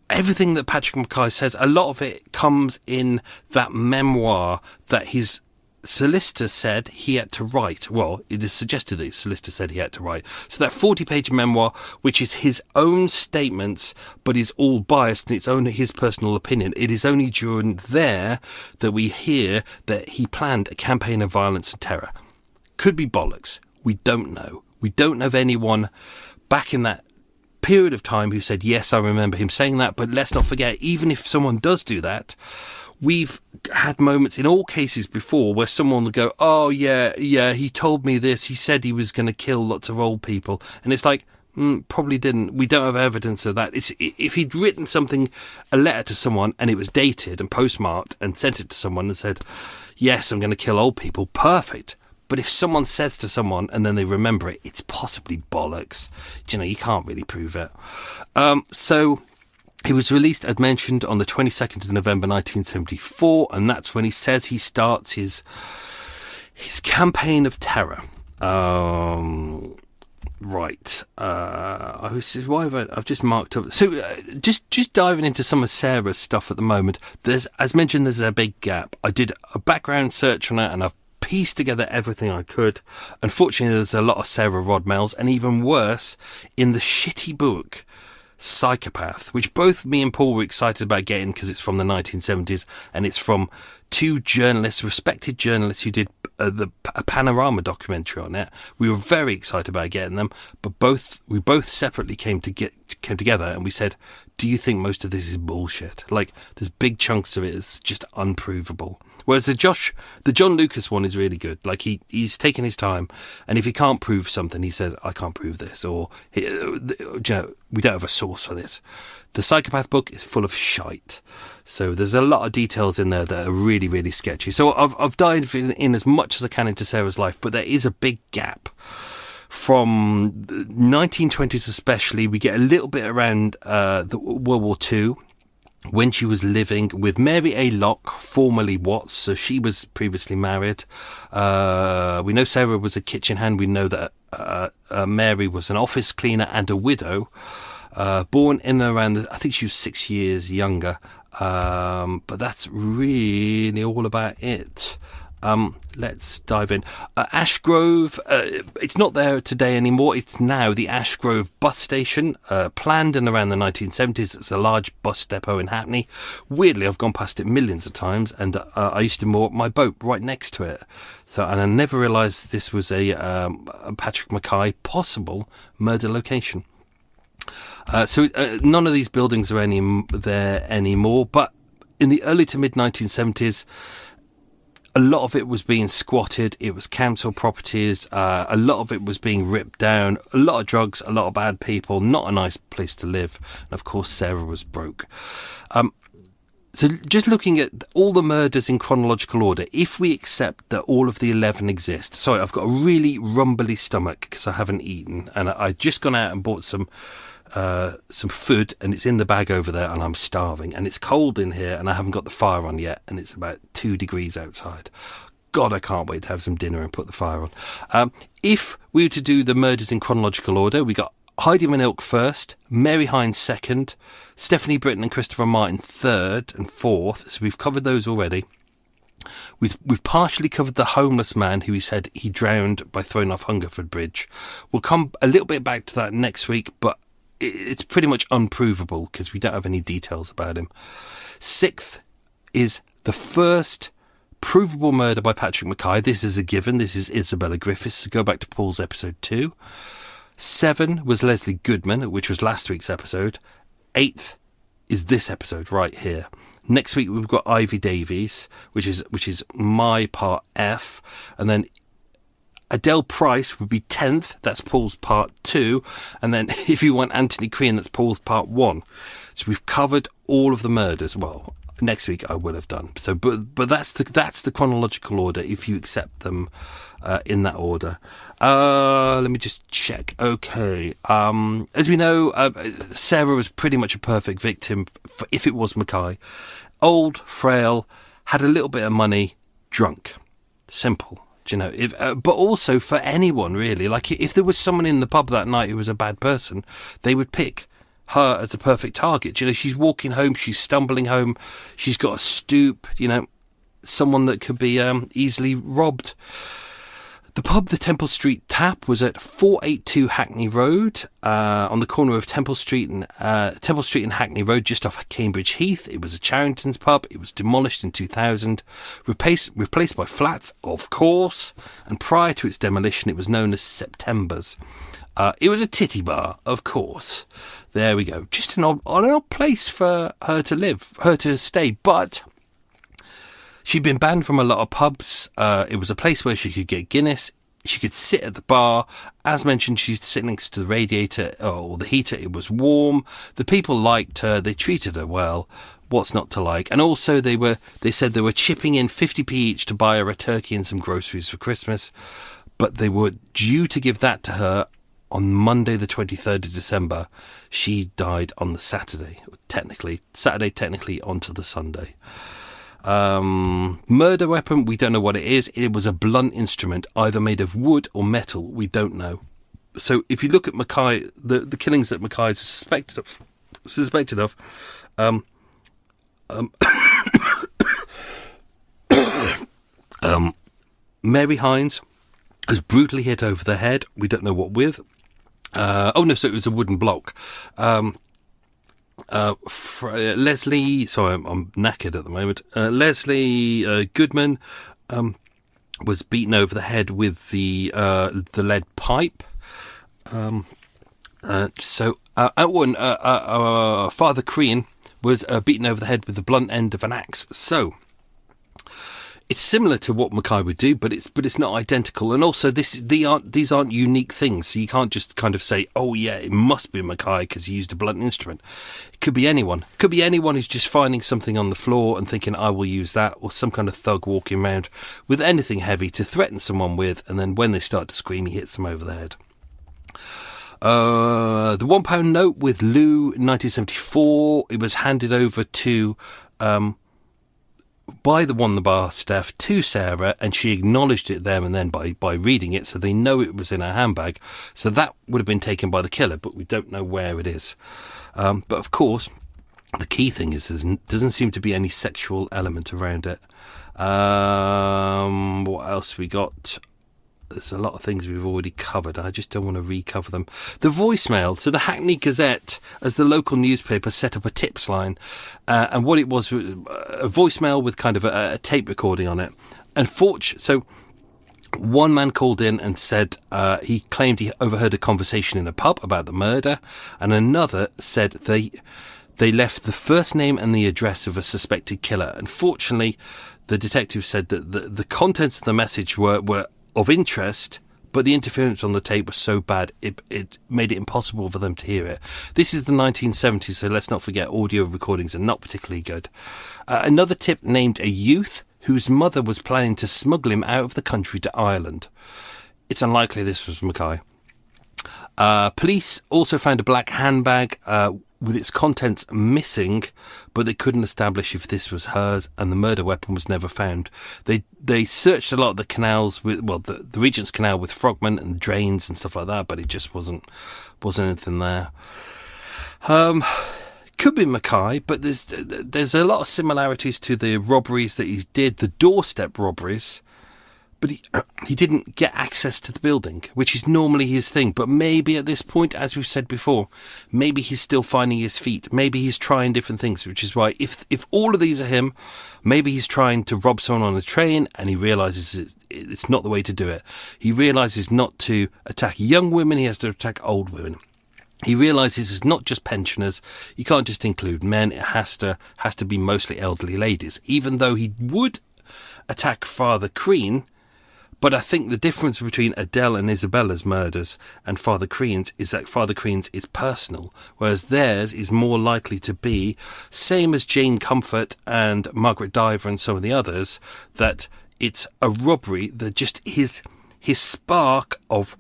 Everything that Patrick Mackay says, a lot of it comes in that memoir that his solicitor said he had to write. Well, it is suggested that his solicitor said he had to write. So that 40-page memoir, which is his own statements, but is all biased and it's only his personal opinion. It is only during there that we hear that he planned a campaign of violence and terror. Could be bollocks. We don't know. We don't know of anyone back in that period of time who said, yes, I remember him saying that. But let's not forget, even if someone does do that, we've had moments in all cases before where someone will go, oh, yeah, he told me this. He said he was going to kill lots of old people. And it's like, probably didn't. We don't have evidence of that. If he'd written something, a letter to someone, and it was dated and postmarked and sent it to someone and said, yes, I'm going to kill old people, perfect. But if someone says to someone and then they remember it, it's possibly bollocks. You can't really prove it. So he was released, as mentioned, on the 22nd of November 1974, and that's when he says he starts his campaign of terror. Right. I've just marked up. So just diving into some of Sarah's stuff at the moment. As mentioned, there's a big gap. I did a background search on it, and I've pieced together everything I could. Unfortunately, there's a lot of Sarah Rodmels, and even worse, in the shitty book Psychopath, which both me and Paul were excited about getting because it's from the 1970s and it's from 2 journalists, respected journalists, who did a Panorama documentary on it. We were very excited about getting them, but we both separately came together and we said, do you think most of this is bullshit? Like, there's big chunks of it is just unprovable. Whereas the John Lucas one is really good. Like, he's taken his time, and if he can't prove something, he says, I can't prove this, or, we don't have a source for this. The Psychopath book is full of shite. So there's a lot of details in there that are really, really sketchy. So I've dived in as much as I can into Sarah's life, but there is a big gap. From the 1920s especially, we get a little bit around the World War II, when she was living with Mary A. Locke, formerly Watts, so she was previously married. We know Sarah was a kitchen hand. We know that Mary was an office cleaner and a widow, born in and around, I think she was 6 years younger, but that's really all about it. Let's dive in. Ashgrove, it's not there today anymore. It's now the Ashgrove bus station, planned in around the 1970s. It's a large bus depot in Hackney. Weirdly, I've gone past it millions of times, and I used to moor my boat right next to it. And I never realised this was a Patrick Mackay possible murder location. So none of these buildings are there anymore, but in the early to mid-1970s, a lot of it was being squatted. It was council properties. A lot of it was being ripped down. A lot of drugs, a lot of bad people. Not a nice place to live. And of course, Sarah was broke. So just looking at all the murders in chronological order, if we accept that all of the 11 exist. Sorry, I've got a really rumbly stomach because I haven't eaten. And I've just gone out and bought some food, and it's in the bag over there, and I'm starving, and it's cold in here, and I haven't got the fire on yet, and it's about 2 degrees outside. God, I can't wait to have some dinner and put the fire on. If we were to do the murders in chronological order, we got Heidi Minilk first, Mary Hines second, Stephanie Britton and Christopher Martin third and fourth, so we've covered those already. We've partially covered the homeless man who he said he drowned by throwing off Hungerford Bridge. We'll come a little bit back to that next week, but it's pretty much unprovable because we don't have any details about him. Sixth is the first provable murder by Patrick Mackay. This is a given. This is Isabella Griffiths. So go back to Paul's episode 2. 7 was Leslie Goodman, which was last week's episode. 8th is this episode right here. Next week we've got Ivy Davies, which is my part F, and then Adele Price would be 10th, that's Paul's part 2, and then if you want Anthony Crean, that's Paul's part 1. So we've covered all of the murders. Well, next week I will have done. So, but that's the chronological order if you accept them in that order. Let me just check. Okay. As we know, Sarah was pretty much a perfect victim if it was Mackay. Old, frail, had a little bit of money, drunk. Simple. Do you know, but also for anyone really, like if there was someone in the pub that night who was a bad person, they would pick her as a perfect target. You know, she's walking home, she's stumbling home, she's got a stoop, you know, someone that could be easily robbed. The pub, the Temple Street Tap, was at 482 Hackney Road, on the corner of Temple Street and Hackney Road, just off Cambridge Heath. It was a Charrington's pub. It was demolished in 2000, replaced by flats, of course. And prior to its demolition, it was known as September's. It was a titty bar, of course. There we go. Just an odd place for her to live, her to stay, but she'd been banned from a lot of pubs. It was a place where she could get Guinness. She could sit at the bar. As mentioned, she'd sit next to the radiator or the heater. It was warm. The people liked her. They treated her well. What's not to like? And also they said they were chipping in 50p each to buy her a turkey and some groceries for Christmas. But they were due to give that to her on Monday, the 23rd of December. She died on the Saturday technically onto the Sunday. Murder weapon, we don't know what it is. It was a blunt instrument, either made of wood or metal. We don't know. So if you look at Mackay, the killings that Mackay is suspected of, Mary Hines was brutally hit over the head. We don't know what with. So it was a wooden block. Leslie, sorry, I'm knackered at the moment. Leslie Goodman was beaten over the head with the lead pipe. Father Crean was beaten over the head with the blunt end of an axe. So it's similar to what Mackay would do, but it's not identical. And also, these aren't unique things. So you can't just kind of say, oh yeah, it must be Mackay because he used a blunt instrument. It could be anyone. It could be anyone who's just finding something on the floor and thinking, I will use that, or some kind of thug walking around with anything heavy to threaten someone with, and then when they start to scream, he hits them over the head. The £1 note with Lou in 1974, it was handed over to by the bar staff to Sarah, and she acknowledged it there and then by reading it, so they know it was in her handbag. So that would have been taken by the killer, but we don't know where it is. But of course, the key thing is there doesn't seem to be any sexual element around it. What else we got? There's a lot of things we've already covered. I just don't want to recover them. The voicemail. So the Hackney Gazette, as the local newspaper, set up a tips line. And what it was a voicemail with kind of a tape recording on it. And so one man called in and said he claimed he overheard a conversation in a pub about the murder. And another said they left the first name and the address of a suspected killer. Unfortunately, the detective said that the contents of the message were of interest, but the interference on the tape was so bad it made it impossible for them to hear it. This is the 1970s, so let's not forget audio recordings are not particularly good. Another tip named a youth whose mother was planning to smuggle him out of the country to Ireland. It's unlikely this was Mackay. Police also found a black handbag with its contents missing, but they couldn't establish if this was hers, and the murder weapon was never found. They searched a lot of the canals the Regent's Canal with frogmen and drains and stuff like that, but it just wasn't anything there. Could be Mackay, but there's a lot of similarities to the robberies that he did, the doorstep robberies. But he didn't get access to the building, which is normally his thing. But maybe at this point, as we've said before, maybe he's still finding his feet. Maybe he's trying different things, which is why if all of these are him, maybe he's trying to rob someone on a train and he realises it's not the way to do it. He realises not to attack young women, he has to attack old women. He realises it's not just pensioners. You can't just include men. It has to be mostly elderly ladies. Even though he would attack Father Crean. But I think the difference between Adele and Isabella's murders and Father Crean's is that Father Crean's is personal, whereas theirs is more likely to be, same as Jane Comfort and Margaret Diver and some of the others, that it's a robbery that just his spark of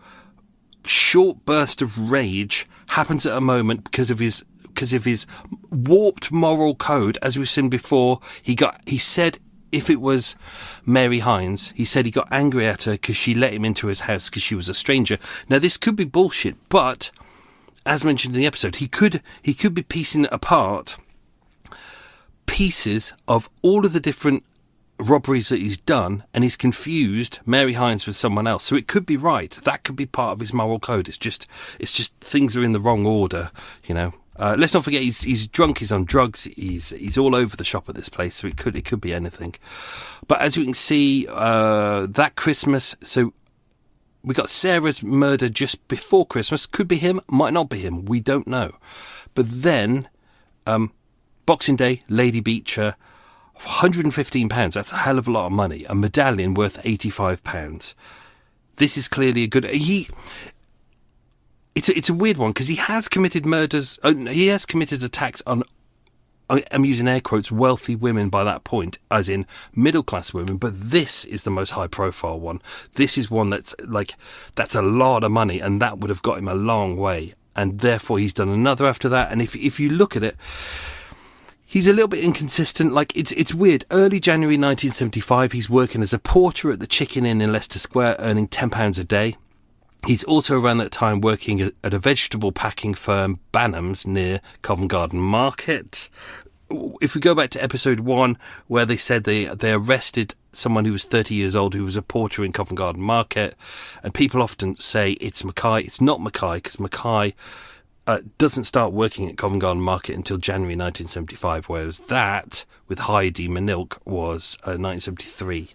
short burst of rage happens at a moment because of his warped moral code. As we've seen before, he said, if it was Mary Hines, he said he got angry at her because she let him into his house because she was a stranger. Now, this could be bullshit, but as mentioned in the episode, he could be piecing apart pieces of all of the different robberies that he's done, and he's confused Mary Hines with someone else. So it could be right. That could be part of his moral code. It's just things are in the wrong order, you know. Let's not forget he's drunk, he's on drugs, he's all over the shop at this place, so it could be anything. But as you can see, that Christmas, so we got Sarah's murder just before Christmas. Could be him, might not be him, we don't know. But then Boxing Day, Lady Beecher, £115, that's a hell of a lot of money. A medallion worth £85. This is clearly a good... It's a weird one because he has committed murders. He has committed attacks on, I'm using air quotes, wealthy women by that point, as in middle class women. But this is the most high profile one. This is one that's a lot of money, and that would have got him a long way. And therefore, he's done another after that. And if you look at it, he's a little bit inconsistent. Like it's weird. Early January 1975, he's working as a porter at the Chicken Inn in Leicester Square, earning £10 a day. He's also around that time working at a vegetable packing firm, Banham's, near Covent Garden Market. If we go back to episode 1, where they said they arrested someone who was 30 years old who was a porter in Covent Garden Market, and people often say it's Mackay. It's not Mackay, because Mackay doesn't start working at Covent Garden Market until January 1975, whereas that, with Heidi Manilk, was 1973.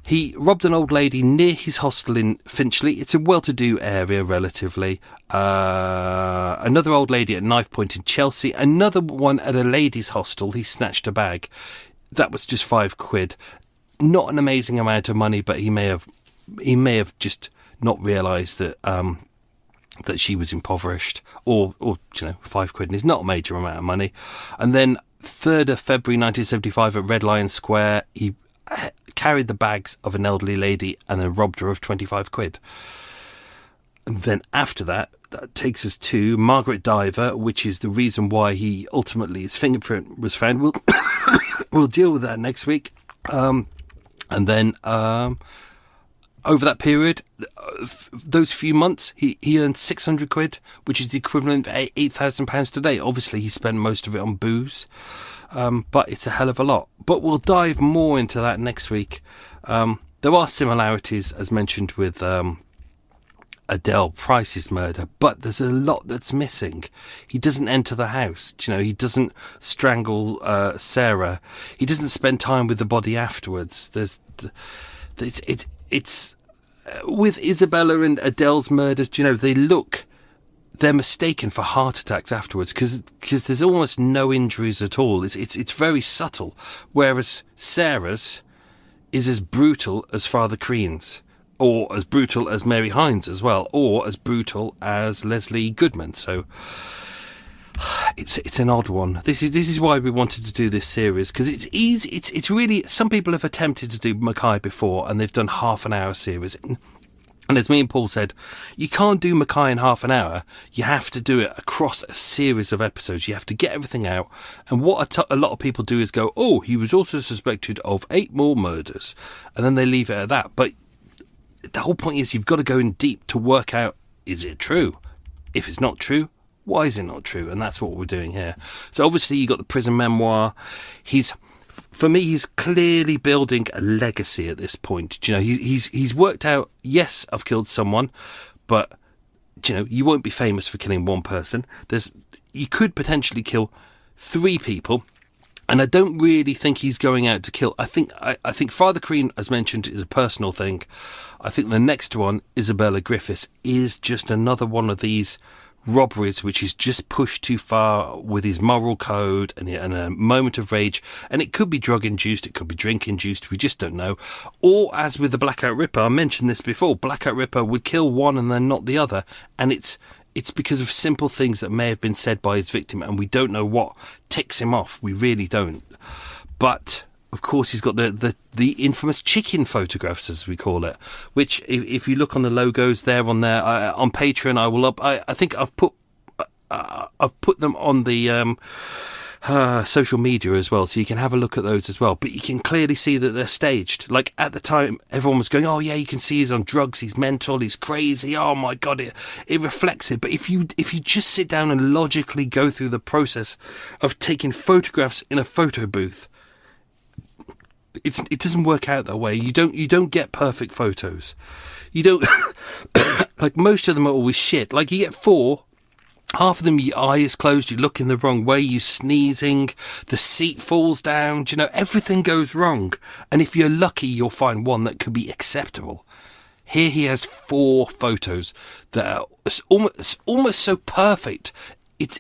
He robbed an old lady near his hostel in Finchley. It's a well-to-do area, relatively. Another old lady at Knife Point in Chelsea. Another one at a ladies' hostel. He snatched a bag. That was just £5. Not an amazing amount of money, but he may have just not realised that that she was impoverished, or £5 is not a major amount of money. And then 3rd of February 1975 at Red Lion Square, he carried the bags of an elderly lady and then robbed her of £25. And then after that takes us to Margaret Diver, which is the reason why he ultimately, his fingerprint was found. We'll deal with that next week. And then over that period, those few months, he earned 600 quid, which is the equivalent of £8,000 today. Obviously, he spent most of it on booze, but it's a hell of a lot. But we'll dive more into that next week. There are similarities, as mentioned, with Adele Price's murder, but there's a lot that's missing. He doesn't enter the house, he doesn't strangle Sarah. He doesn't spend time with the body afterwards. It's with Isabella and Adele's murders, they're mistaken for heart attacks afterwards because there's almost no injuries at all. It's very subtle, whereas Sarah's is as brutal as Father Crean's, or as brutal as Mary Hines as well, or as brutal as Leslie Goodman. So it's an odd one. This is why we wanted to do this series, because it's easy. It's really, some people have attempted to do Mackay before and they've done half an hour series. And as me and Paul said, you can't do Mackay in half an hour. You have to do it across a series of episodes. You have to get everything out. And what a lot of people do is go, oh, he was also suspected of 8 more murders. And then they leave it at that. But the whole point is you've got to go in deep to work out, is it true? If it's not true, why is it not true? And that's what we're doing here. So obviously you got the prison memoir. For me, he's clearly building a legacy at this point. He's worked out, yes, I've killed someone, but you won't be famous for killing one person. You could potentially kill 3 people, and I don't really think he's going out to kill. I think Father Crean, as mentioned, is a personal thing. I think the next one, Isabella Griffiths, is just another one of these robberies which is just pushed too far with his moral code and a moment of rage, and it could be drug induced, it could be drink induced, we just don't know. Or as with the Blackout Ripper, I mentioned this before, Blackout Ripper would kill one and then not the other, and it's because of simple things that may have been said by his victim, and we don't know what ticks him off. We really don't. But of course, he's got the infamous chicken photographs, as we call it, which, if you look on the logos there on Patreon, I think I've put them on the social media as well, so you can have a look at those as well. But you can clearly see that they're staged. Like at the time, everyone was going, "Oh yeah, you can see he's on drugs, he's mental, he's crazy. Oh my god, it reflects it." But if you just sit down and logically go through the process of taking photographs in a photo booth, it doesn't work out that way. You don't get perfect photos. You don't like, most of them are always shit. Like, you get 4, half of them your eye is closed, you're looking the wrong way, you're sneezing, the seat falls down, everything goes wrong. And if you're lucky, you'll find one that could be acceptable. Here he has 4 photos that are almost so perfect.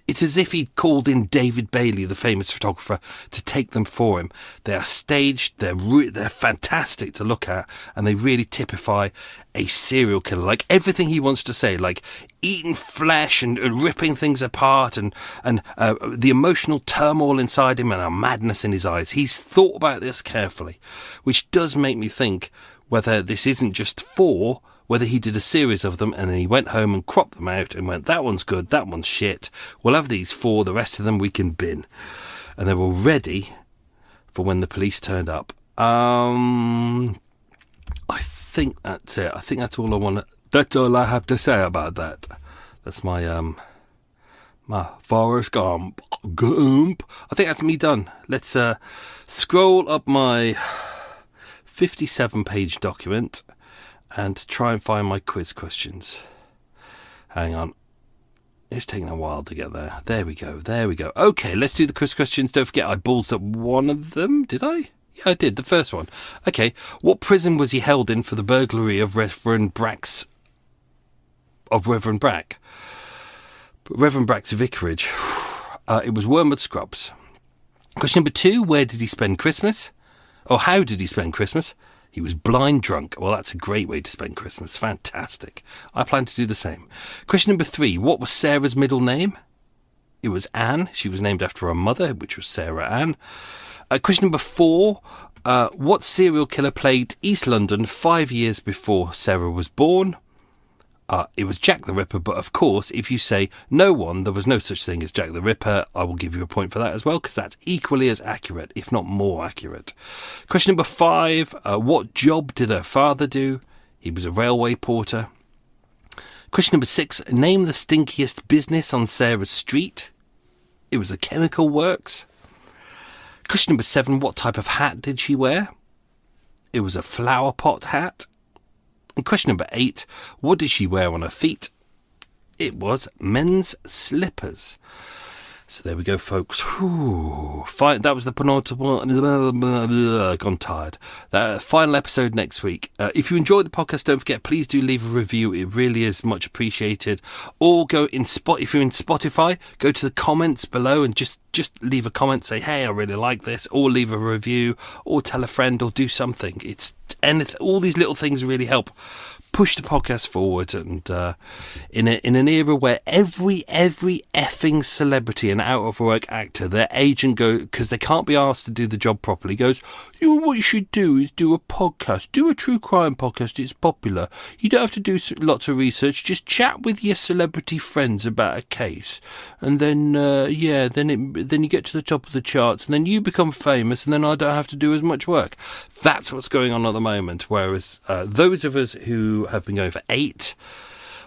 It's as if he'd called in David Bailey, the famous photographer, to take them for him. They are staged, they're fantastic to look at, and they really typify a serial killer. Like, everything he wants to say, like eating flesh and ripping things apart, and the emotional turmoil inside him and a madness in his eyes. He's thought about this carefully, which does make me think whether this isn't just 4, whether he did a series of them and then he went home and cropped them out and went, that one's good, that one's shit, we'll have these 4, the rest of them we can bin. And they were ready for when the police turned up. I think that's it. I think that's all that's all I have to say about that. That's my Forrest Gump. I think that's me done. Let's scroll up my 57-page document and try and find my quiz questions. Hang on. It's taking a while to get there. There we go. Okay, let's do the quiz questions. Don't forget, I ballsed up one of them. Did I? Yeah, I did. The first one. Okay. What prison was he held in for the burglary of Reverend Brack's vicarage? It was Wormwood Scrubs. Question number 2. Where did he spend Christmas? Or how did he spend Christmas? He was blind drunk. Well, that's a great way to spend Christmas. Fantastic. I plan to do the same. Question number 3. What was Sarah's middle name? It was Anne. She was named after her mother, which was Sarah Ann. Question number 4. What serial killer plagued East London 5 years before Sarah was born? It was Jack the Ripper, but of course, if you say no one, there was no such thing as Jack the Ripper, I will give you a point for that as well, because that's equally as accurate, if not more accurate. Question number 5, what job did her father do? He was a railway porter. Question number 6, name the stinkiest business on Sarah's street. It was a chemical works. Question number 7, what type of hat did she wear? It was a flower pot hat. And question number 8, what did she wear on her feet? It was men's slippers. So there we go, folks. Whew. That was the penultimate. Gone tired. Final episode next week. If you enjoyed the podcast, don't forget, please do leave a review. It really is much appreciated. Or go in if you're in Spotify, go to the comments below and just leave a comment. Say, hey, I really like this. Or leave a review. Or tell a friend. Or do something. All these little things really help push the podcast forward, and in an era where every effing celebrity and out of work actor, their agent because they can't be asked to do the job properly, goes, what you should do is do a podcast, do a true crime podcast. It's popular. You don't have to do lots of research. Just chat with your celebrity friends about a case, and then then you get to the top of the charts, and then you become famous, and then I don't have to do as much work. That's what's going on at the moment. Whereas those of us who have been going for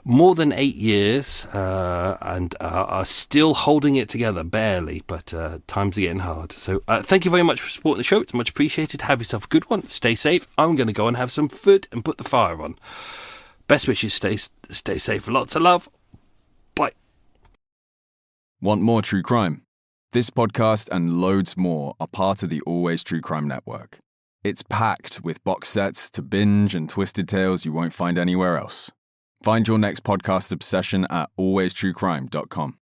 more than 8 years and are still holding it together, barely, but times are getting hard. So thank you very much for supporting the show. It's much appreciated. Have yourself a good one. Stay safe. I'm going to go and have some food and put the fire on. Best wishes. Stay safe. Lots of love. Bye. Want more true crime? This podcast and loads more are part of the Always True Crime Network. It's packed with box sets to binge and twisted tales you won't find anywhere else. Find your next podcast obsession at alwaystruecrime.com.